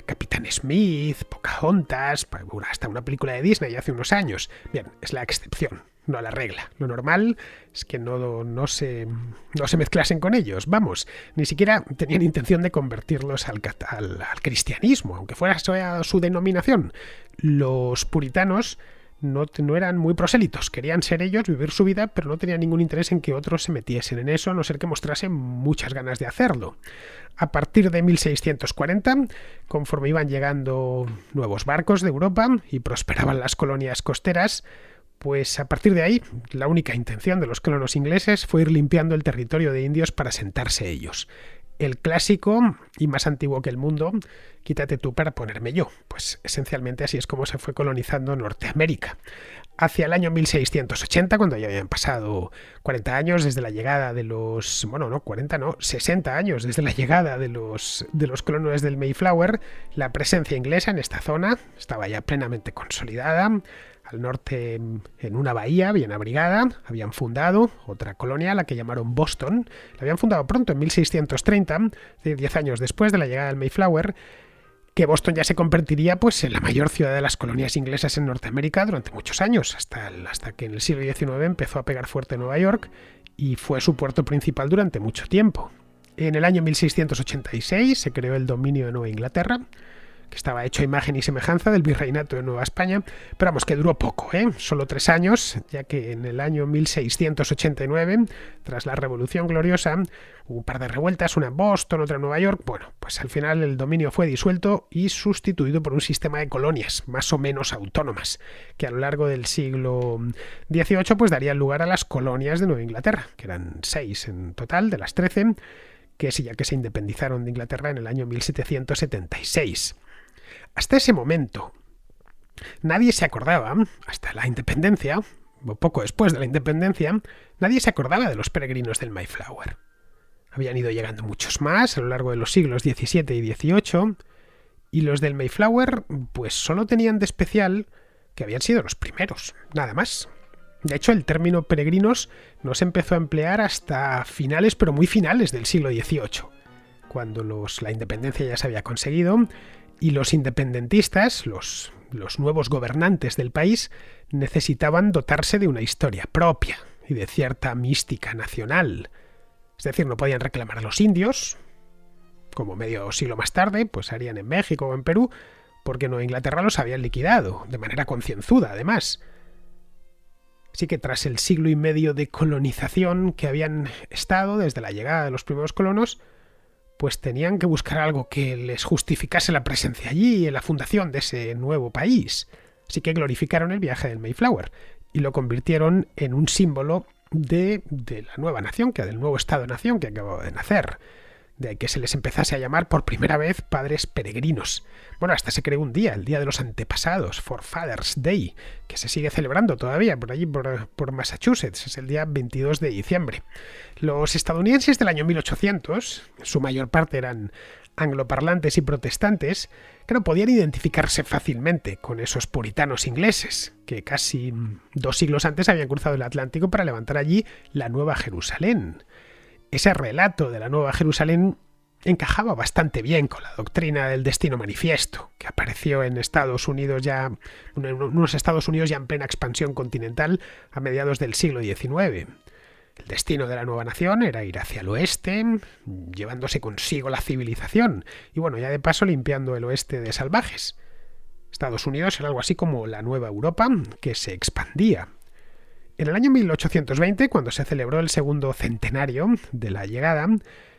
B: Capitán Smith, Pocahontas, hasta una película de Disney hace unos años. Bien, es la excepción, no la regla. Lo normal es que no se mezclasen con ellos. Vamos, ni siquiera tenían intención de convertirlos al cristianismo, aunque fuera su denominación. Los puritanos no eran muy prosélitos, querían ser ellos, vivir su vida, pero no tenían ningún interés en que otros se metiesen en eso, a no ser que mostrasen muchas ganas de hacerlo. A partir de 1640, conforme iban llegando nuevos barcos de Europa y prosperaban las colonias costeras, pues a partir de ahí, la única intención de los colonos ingleses fue ir limpiando el territorio de indios para asentarse ellos. El clásico y más antiguo que el mundo, quítate tú para ponerme yo. Pues esencialmente así es como se fue colonizando Norteamérica. hacia el año 1680, cuando ya habían pasado 40 años desde la llegada de los... Bueno, no, 40 no, 60 años desde la llegada de los colonos del Mayflower, la presencia inglesa en esta zona estaba ya plenamente consolidada. Al norte, en una bahía bien abrigada, habían fundado otra colonia, la que llamaron Boston. La habían fundado pronto, en 1630, es decir, 10 años después de la llegada del Mayflower, que Boston ya se convertiría pues en la mayor ciudad de las colonias inglesas en Norteamérica durante muchos años, hasta que en el siglo XIX empezó a pegar fuerte Nueva York y fue su puerto principal durante mucho tiempo. En el año 1686 se creó el dominio de Nueva Inglaterra, que estaba hecho a imagen y semejanza del virreinato de Nueva España, pero vamos, que duró poco, solo 3 años, ya que en el año 1689, tras la Revolución Gloriosa, hubo un par de revueltas, una en Boston, otra en Nueva York. Bueno, pues al final el dominio fue disuelto y sustituido por un sistema de colonias más o menos autónomas, que a lo largo del siglo XVIII pues darían lugar a las colonias de Nueva Inglaterra, que eran 6 en total de las 13, que se independizaron de Inglaterra en el año 1776. Hasta ese momento, nadie se acordaba, hasta la independencia, o poco después de la independencia, nadie se acordaba de los peregrinos del Mayflower. Habían ido llegando muchos más a lo largo de los siglos XVII y XVIII, y los del Mayflower pues solo tenían de especial que habían sido los primeros, nada más. De hecho, el término peregrinos no se empezó a emplear hasta finales, pero muy finales del siglo XVIII, cuando la independencia ya se había conseguido y los independentistas, los nuevos gobernantes del país, necesitaban dotarse de una historia propia y de cierta mística nacional. Es decir, no podían reclamar a los indios, como medio siglo más tarde, pues harían en México o en Perú, porque Nueva Inglaterra los habían liquidado, de manera concienzuda además. Así que tras el siglo y medio de colonización que habían estado desde la llegada de los primeros colonos, pues tenían que buscar algo que les justificase la presencia allí en la fundación de ese nuevo país. Así que glorificaron el viaje del Mayflower y lo convirtieron en un símbolo de la nueva nación, del nuevo Estado-nación que acababa de nacer. De que se les empezase a llamar por primera vez padres peregrinos. Bueno, hasta se creó un día, el Día de los Antepasados, Forefathers Day, que se sigue celebrando todavía por allí, por Massachusetts, es el día 22 de diciembre. Los estadounidenses del año 1800, su mayor parte eran angloparlantes y protestantes, que no podían identificarse fácilmente con esos puritanos ingleses, que casi 2 siglos antes habían cruzado el Atlántico para levantar allí la Nueva Jerusalén. Ese relato de la Nueva Jerusalén encajaba bastante bien con la doctrina del destino manifiesto, que apareció en Estados Unidos en unos Estados Unidos ya en plena expansión continental a mediados del siglo XIX. El destino de la nueva nación era ir hacia el oeste, llevándose consigo la civilización, y bueno, ya de paso limpiando el oeste de salvajes. Estados Unidos era algo así como la nueva Europa, que se expandía. En el año 1820, cuando se celebró el segundo centenario de la llegada,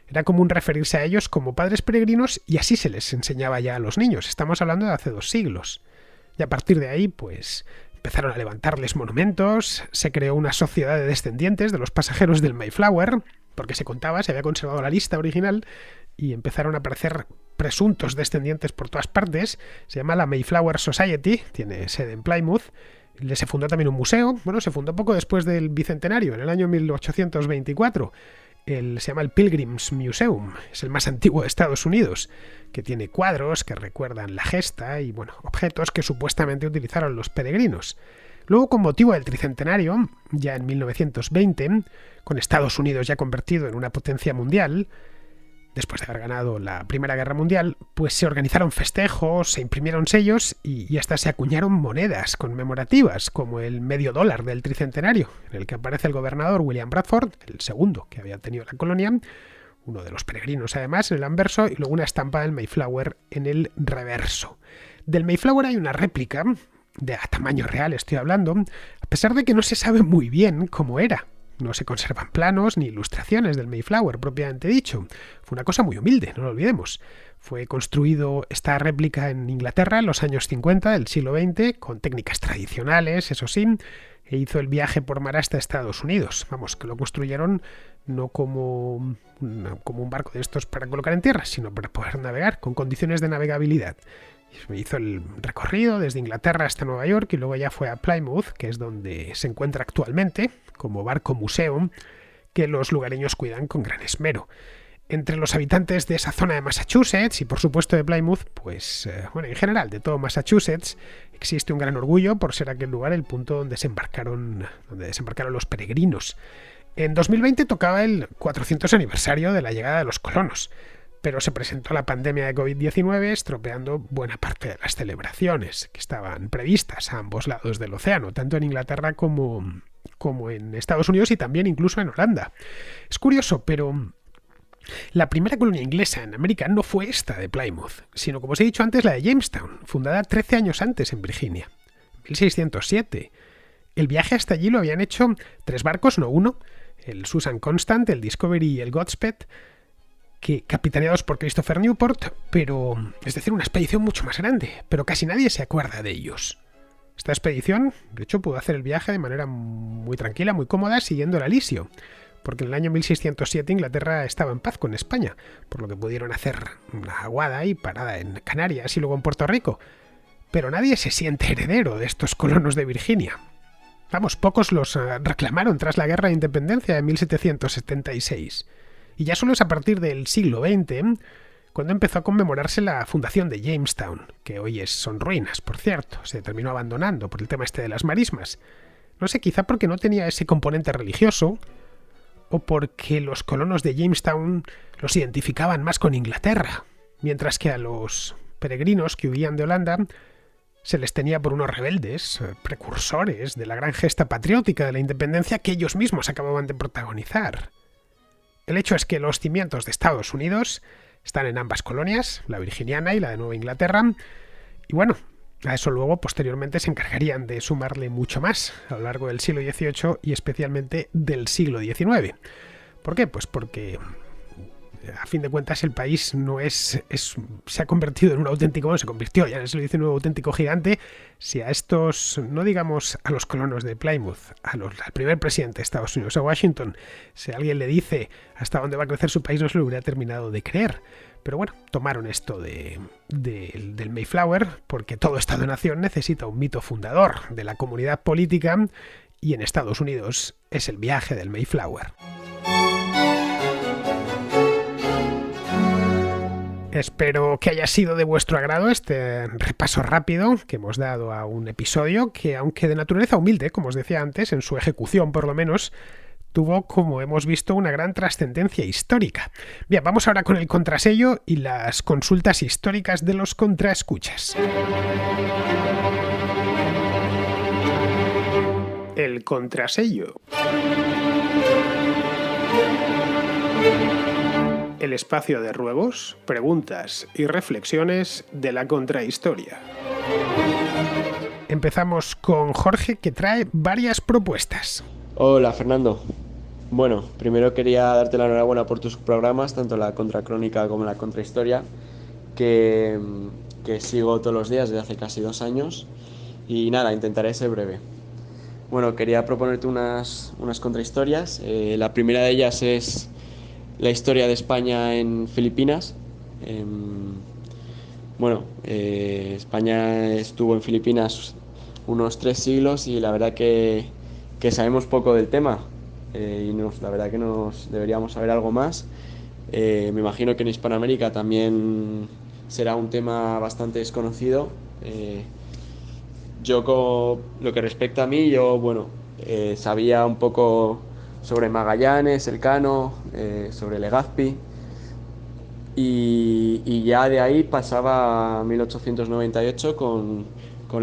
B: era común referirse a ellos como padres peregrinos y así se les enseñaba ya a los niños. Estamos hablando de hace 2 siglos. Y a partir de ahí, pues, empezaron a levantarles monumentos, se creó una sociedad de descendientes de los pasajeros del Mayflower, porque se había conservado la lista original, y empezaron a aparecer presuntos descendientes por todas partes. Se llama la Mayflower Society, tiene sede en Plymouth. Se fundó también un museo, se fundó poco después del bicentenario, en el año 1824. Se llama el Pilgrims Museum, es el más antiguo de Estados Unidos, que tiene cuadros que recuerdan la gesta y objetos que supuestamente utilizaron los peregrinos. Luego, con motivo del tricentenario, ya en 1920, con Estados Unidos ya convertido en una potencia mundial, después de haber ganado la Primera Guerra Mundial, pues se organizaron festejos, se imprimieron sellos y hasta se acuñaron monedas conmemorativas, como el $0.50 del tricentenario, en el que aparece el gobernador William Bradford, el segundo que había tenido la colonia, uno de los peregrinos además, en el anverso, y luego una estampa del Mayflower en el reverso. Del Mayflower hay una réplica, a tamaño real estoy hablando, a pesar de que no se sabe muy bien cómo era. No se conservan planos ni ilustraciones del Mayflower propiamente dicho. Fue una cosa muy humilde, no lo olvidemos. Fue construido esta réplica en Inglaterra en los años 50 del siglo XX, con técnicas tradicionales, eso sí, e hizo el viaje por mar hasta Estados Unidos. Vamos, que lo construyeron no como un barco de estos para colocar en tierra, sino para poder navegar, con condiciones de navegabilidad. Hizo el recorrido desde Inglaterra hasta Nueva York y luego ya fue a Plymouth, que es donde se encuentra actualmente, como barco museo, que los lugareños cuidan con gran esmero. Entre los habitantes de esa zona de Massachusetts y por supuesto de Plymouth, pues en general de todo Massachusetts, existe un gran orgullo por ser aquel lugar el punto donde desembarcaron los peregrinos. En 2020 tocaba el 400 aniversario de la llegada de los colonos, pero se presentó la pandemia de COVID-19 estropeando buena parte de las celebraciones que estaban previstas a ambos lados del océano, tanto en Inglaterra como en Estados Unidos y también incluso en Holanda. Es curioso, pero la primera colonia inglesa en América no fue esta de Plymouth, sino, como os he dicho antes, la de Jamestown, fundada 13 años antes en Virginia, 1607. El viaje hasta allí lo habían hecho 3 barcos, no uno, el Susan Constant, el Discovery y el Godspeed, que capitaneados por Christopher Newport, pero es decir, una expedición mucho más grande, pero casi nadie se acuerda de ellos. Esta expedición, de hecho, pudo hacer el viaje de manera muy tranquila, muy cómoda, siguiendo el alisio, porque en el año 1607 Inglaterra estaba en paz con España, por lo que pudieron hacer una aguada y parada en Canarias y luego en Puerto Rico. Pero nadie se siente heredero de estos colonos de Virginia. Vamos, pocos los reclamaron tras la Guerra de Independencia de 1776. Y ya solo es a partir del siglo XX cuando empezó a conmemorarse la fundación de Jamestown, que hoy son ruinas, por cierto, se terminó abandonando por el tema este de las marismas. No sé, quizá porque no tenía ese componente religioso, o porque los colonos de Jamestown los identificaban más con Inglaterra, mientras que a los peregrinos que huían de Holanda se les tenía por unos rebeldes, precursores de la gran gesta patriótica de la independencia que ellos mismos acababan de protagonizar. El hecho es que los cimientos de Estados Unidos están en ambas colonias, la virginiana y la de Nueva Inglaterra, y bueno, a eso luego posteriormente se encargarían de sumarle mucho más a lo largo del siglo XVIII y especialmente del siglo XIX. ¿Por qué? Pues porque a fin de cuentas el país se ha convertido en un auténtico, se convirtió ya en el siglo XIX en un auténtico gigante. Si a estos, no digamos a los colonos de Plymouth, al primer presidente de Estados Unidos, a Washington, si alguien le dice hasta dónde va a crecer su país, no se lo hubiera terminado de creer. Pero bueno, tomaron esto del Mayflower porque todo Estado-nación necesita un mito fundador de la comunidad política y en Estados Unidos es el viaje del Mayflower. Espero que haya sido de vuestro agrado este repaso rápido que hemos dado a un episodio que, aunque de naturaleza humilde, como os decía antes, en su ejecución por lo menos, tuvo, como hemos visto, una gran trascendencia histórica. Bien, vamos ahora con el contrasello y las consultas históricas de los contraescuchas.
A: El contrasello. El espacio de ruegos, preguntas y reflexiones de la contrahistoria.
B: Empezamos con Jorge, que trae varias propuestas.
C: Hola, Fernando. Bueno, primero quería darte la enhorabuena por tus programas, tanto la contracrónica como la contrahistoria, que sigo todos los días desde hace casi 2 años. Y nada, intentaré ser breve. Bueno, quería proponerte unas contrahistorias. La primera de ellas es la historia de España en Filipinas. España estuvo en Filipinas unos 3 siglos y la verdad que sabemos poco del tema. La verdad que nos deberíamos saber algo más. Me imagino que en Hispanoamérica también será un tema bastante desconocido. Lo que respecta a mí, sabía un poco sobre Magallanes, Elcano, sobre Legazpi, y ya de ahí pasaba a 1898 con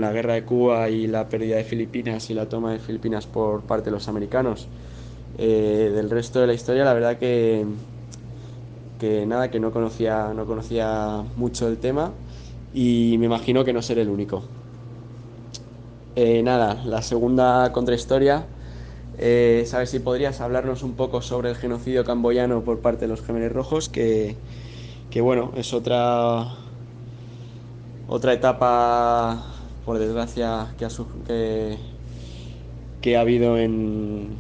C: la guerra de Cuba y la pérdida de Filipinas y la toma de Filipinas por parte de los americanos. Del resto de la historia, la verdad que no conocía mucho el tema y me imagino que no seré el único. La segunda contrahistoria, ¿sabes si podrías hablarnos un poco sobre el genocidio camboyano por parte de los Khmeres Rojos? Que es otra etapa, por desgracia, que ha habido en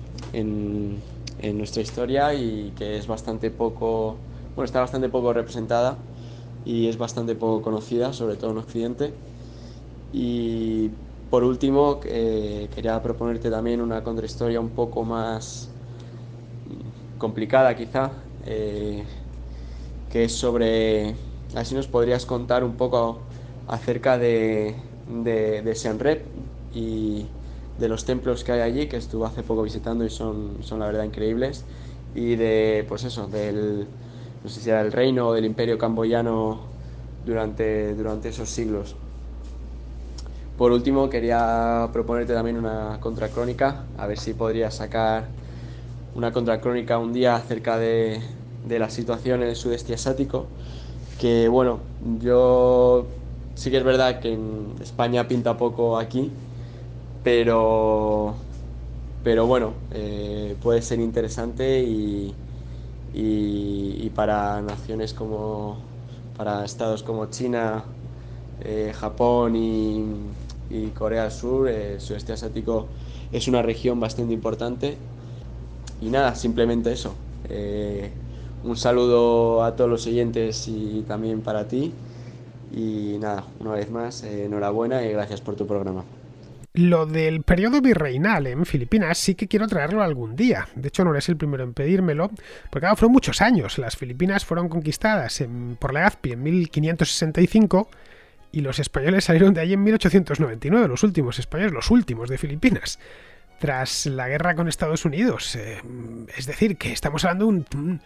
C: nuestra historia y que es está bastante poco representada. y es bastante poco conocida, sobre todo en Occidente. Y por último, quería proponerte también una contrahistoria un poco más complicada quizá, que es sobre, así nos podrías contar un poco acerca de Siem Reap y de los templos que hay allí, que estuve hace poco visitando y son la verdad increíbles, y de, pues eso, no sé si era el reino o del imperio camboyano durante esos siglos. Por último, quería proponerte también una contracrónica, a ver si podrías sacar una contracrónica un día acerca de la situación en el sudeste asiático, que bueno, yo sí que es verdad que en España pinta poco aquí, pero, pero bueno, puede ser interesante y para naciones para estados como China, Japón y Corea del Sur, el sudeste asiático es una región bastante importante. Y nada, simplemente eso. Un saludo a todos los oyentes y también para ti. Y nada, una vez más, enhorabuena y gracias por tu programa.
B: Lo del periodo virreinal en Filipinas sí que quiero traerlo algún día. De hecho, no eres el primero en pedírmelo, porque claro, fueron muchos años. Las Filipinas fueron conquistadas por Legazpi en 1565 y los españoles salieron de allí en 1899, los últimos españoles, los últimos de Filipinas, tras la guerra con Estados Unidos. Es decir, que estamos hablando de un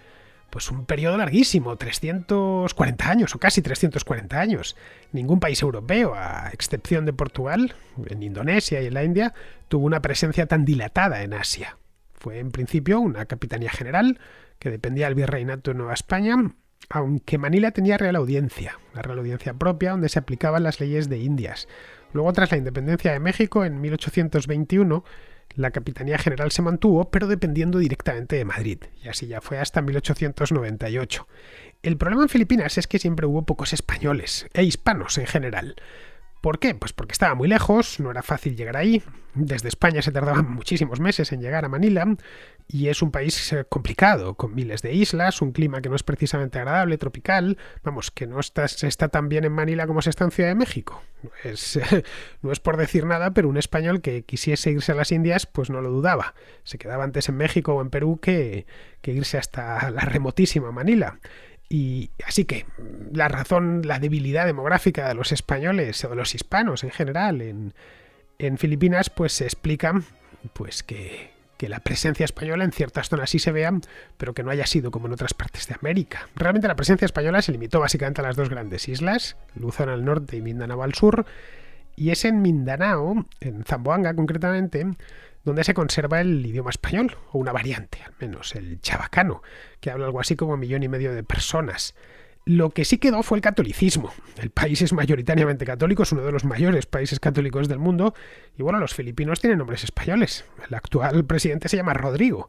B: periodo larguísimo, 340 años o casi 340 años. Ningún país europeo, a excepción de Portugal, en Indonesia y en la India, tuvo una presencia tan dilatada en Asia. Fue en principio una capitanía general que dependía del virreinato de Nueva España, aunque Manila tenía una real audiencia propia donde se aplicaban las leyes de Indias. Luego, tras la independencia de México en 1821, la Capitanía General se mantuvo, pero dependiendo directamente de Madrid, y así ya fue hasta 1898. El problema en Filipinas es que siempre hubo pocos españoles, e hispanos en general. ¿Por qué? Pues porque estaba muy lejos, no era fácil llegar ahí, desde España se tardaban muchísimos meses en llegar a Manila, y es un país complicado, con miles de islas, un clima que no es precisamente agradable, tropical, vamos, que se está tan bien en Manila como se está en Ciudad de México. No es por decir nada, pero un español que quisiese irse a las Indias, pues no lo dudaba. Se quedaba antes en México o en Perú que irse hasta la remotísima Manila. Y así que la debilidad demográfica de los españoles o de los hispanos en general en Filipinas, pues se explica pues que la presencia española en ciertas zonas sí se vea, pero que no haya sido como en otras partes de América. Realmente la presencia española se limitó básicamente a las dos grandes islas, Luzón al norte y Mindanao al sur, y es en Mindanao, en Zamboanga concretamente, donde se conserva el idioma español, o una variante, al menos, el chabacano, que habla algo así como 1,5 millones de personas. Lo que sí quedó fue el catolicismo. El país es mayoritariamente católico, es uno de los mayores países católicos del mundo, y bueno, los filipinos tienen nombres españoles. El actual presidente se llama Rodrigo,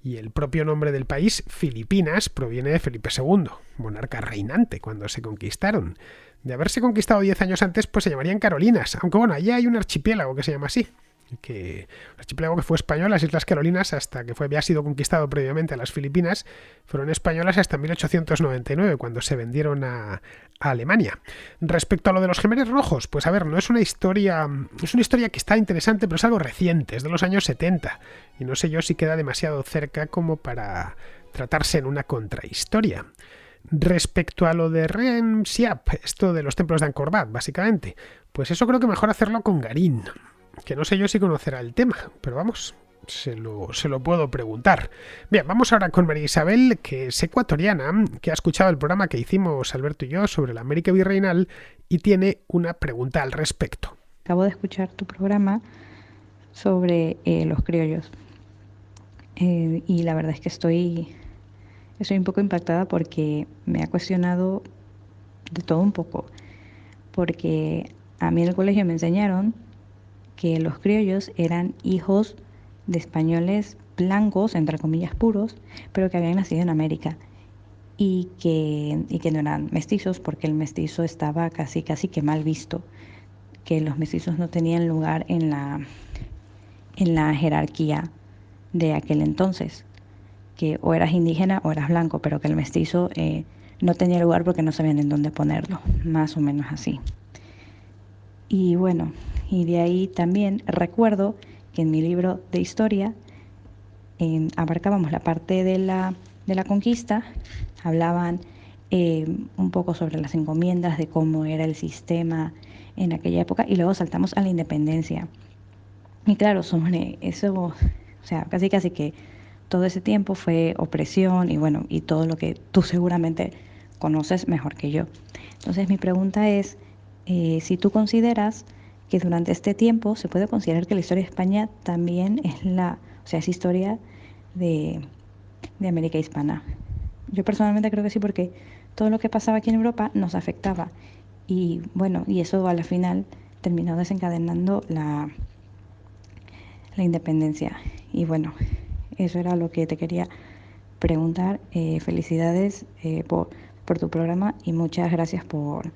B: y el propio nombre del país, Filipinas, proviene de Felipe II, monarca reinante cuando se conquistaron. De haberse conquistado 10 años antes, pues se llamarían Carolinas, aunque bueno, allí hay un archipiélago que se llama así. El archipiélago que fue español, las Islas Carolinas, hasta que había sido conquistado previamente a las Filipinas, fueron españolas hasta 1899, cuando se vendieron a Alemania. Respecto a lo de los Gemeres Rojos, pues a ver, es una historia que está interesante, pero es algo reciente, es de los años 70, y no sé yo si queda demasiado cerca como para tratarse en una contrahistoria. Respecto a lo de Rem Siap, esto de los templos de Angkor Wat, básicamente, pues eso creo que mejor hacerlo con Garín, que no sé yo si conocerá el tema, pero vamos, se lo puedo preguntar. Bien, vamos ahora con María Isabel, que es ecuatoriana, que ha escuchado el programa que hicimos Alberto y yo sobre la América virreinal y tiene una pregunta al respecto.
D: Acabo de escuchar tu programa sobre los criollos y la verdad es que estoy un poco impactada porque me ha cuestionado de todo un poco, porque a mí en el colegio me enseñaron que los criollos eran hijos de españoles blancos, entre comillas puros, pero que habían nacido en América y que no eran mestizos, porque el mestizo estaba casi que mal visto, que los mestizos no tenían lugar en la jerarquía de aquel entonces, que o eras indígena o eras blanco, pero que el mestizo no tenía lugar porque no sabían en dónde ponerlo, más o menos así. Y bueno, y de ahí también recuerdo que en mi libro de historia abarcábamos la parte de la conquista, hablaban un poco sobre las encomiendas, de cómo era el sistema en aquella época, y luego saltamos a la independencia. Y claro, sobre eso, o sea, casi que todo ese tiempo fue opresión y bueno, y todo lo que tú seguramente conoces mejor que yo. Entonces mi pregunta es, si tú consideras que durante este tiempo se puede considerar que la historia de España también es es historia de América hispana. Yo personalmente creo que sí, porque todo lo que pasaba aquí en Europa nos afectaba. Y bueno, y eso a la final terminó desencadenando la independencia. Y bueno, eso era lo que te quería preguntar. Felicidades por tu programa y muchas gracias por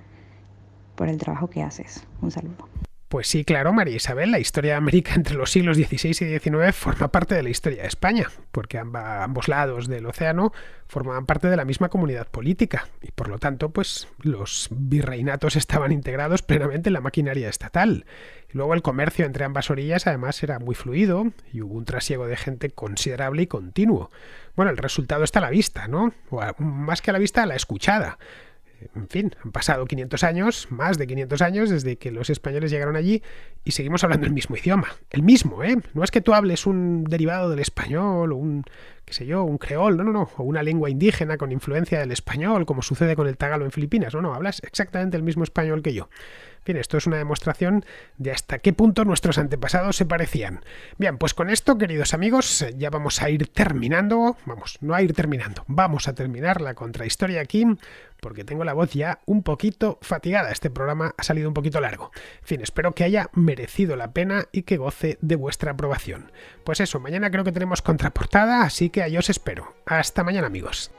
D: el trabajo que haces. Un saludo.
B: Pues sí, claro, María Isabel, la historia de América entre los siglos XVI y XIX forma parte de la historia de España, porque ambos lados del océano formaban parte de la misma comunidad política y por lo tanto, pues los virreinatos estaban integrados plenamente en la maquinaria estatal. Y luego el comercio entre ambas orillas además era muy fluido y hubo un trasiego de gente considerable y continuo. Bueno, el resultado está a la vista, ¿no? O más que a la vista, a la escuchada. En fin, han pasado 500 años, más de 500 años, desde que los españoles llegaron allí y seguimos hablando el mismo idioma. El mismo, ¿eh? No es que tú hables un derivado del español o un creol, no, o una lengua indígena con influencia del español, como sucede con el tagalo en Filipinas. No, hablas exactamente el mismo español que yo. En fin, esto es una demostración de hasta qué punto nuestros antepasados se parecían. Bien, pues con esto, queridos amigos, ya vamos a ir terminando. Vamos a terminar la contrahistoria aquí, porque tengo la voz ya un poquito fatigada. Este programa ha salido un poquito largo. En fin, espero que haya merecido la pena y que goce de vuestra aprobación. Pues eso, mañana creo que tenemos contraportada, así que ahí os espero. Hasta mañana, amigos.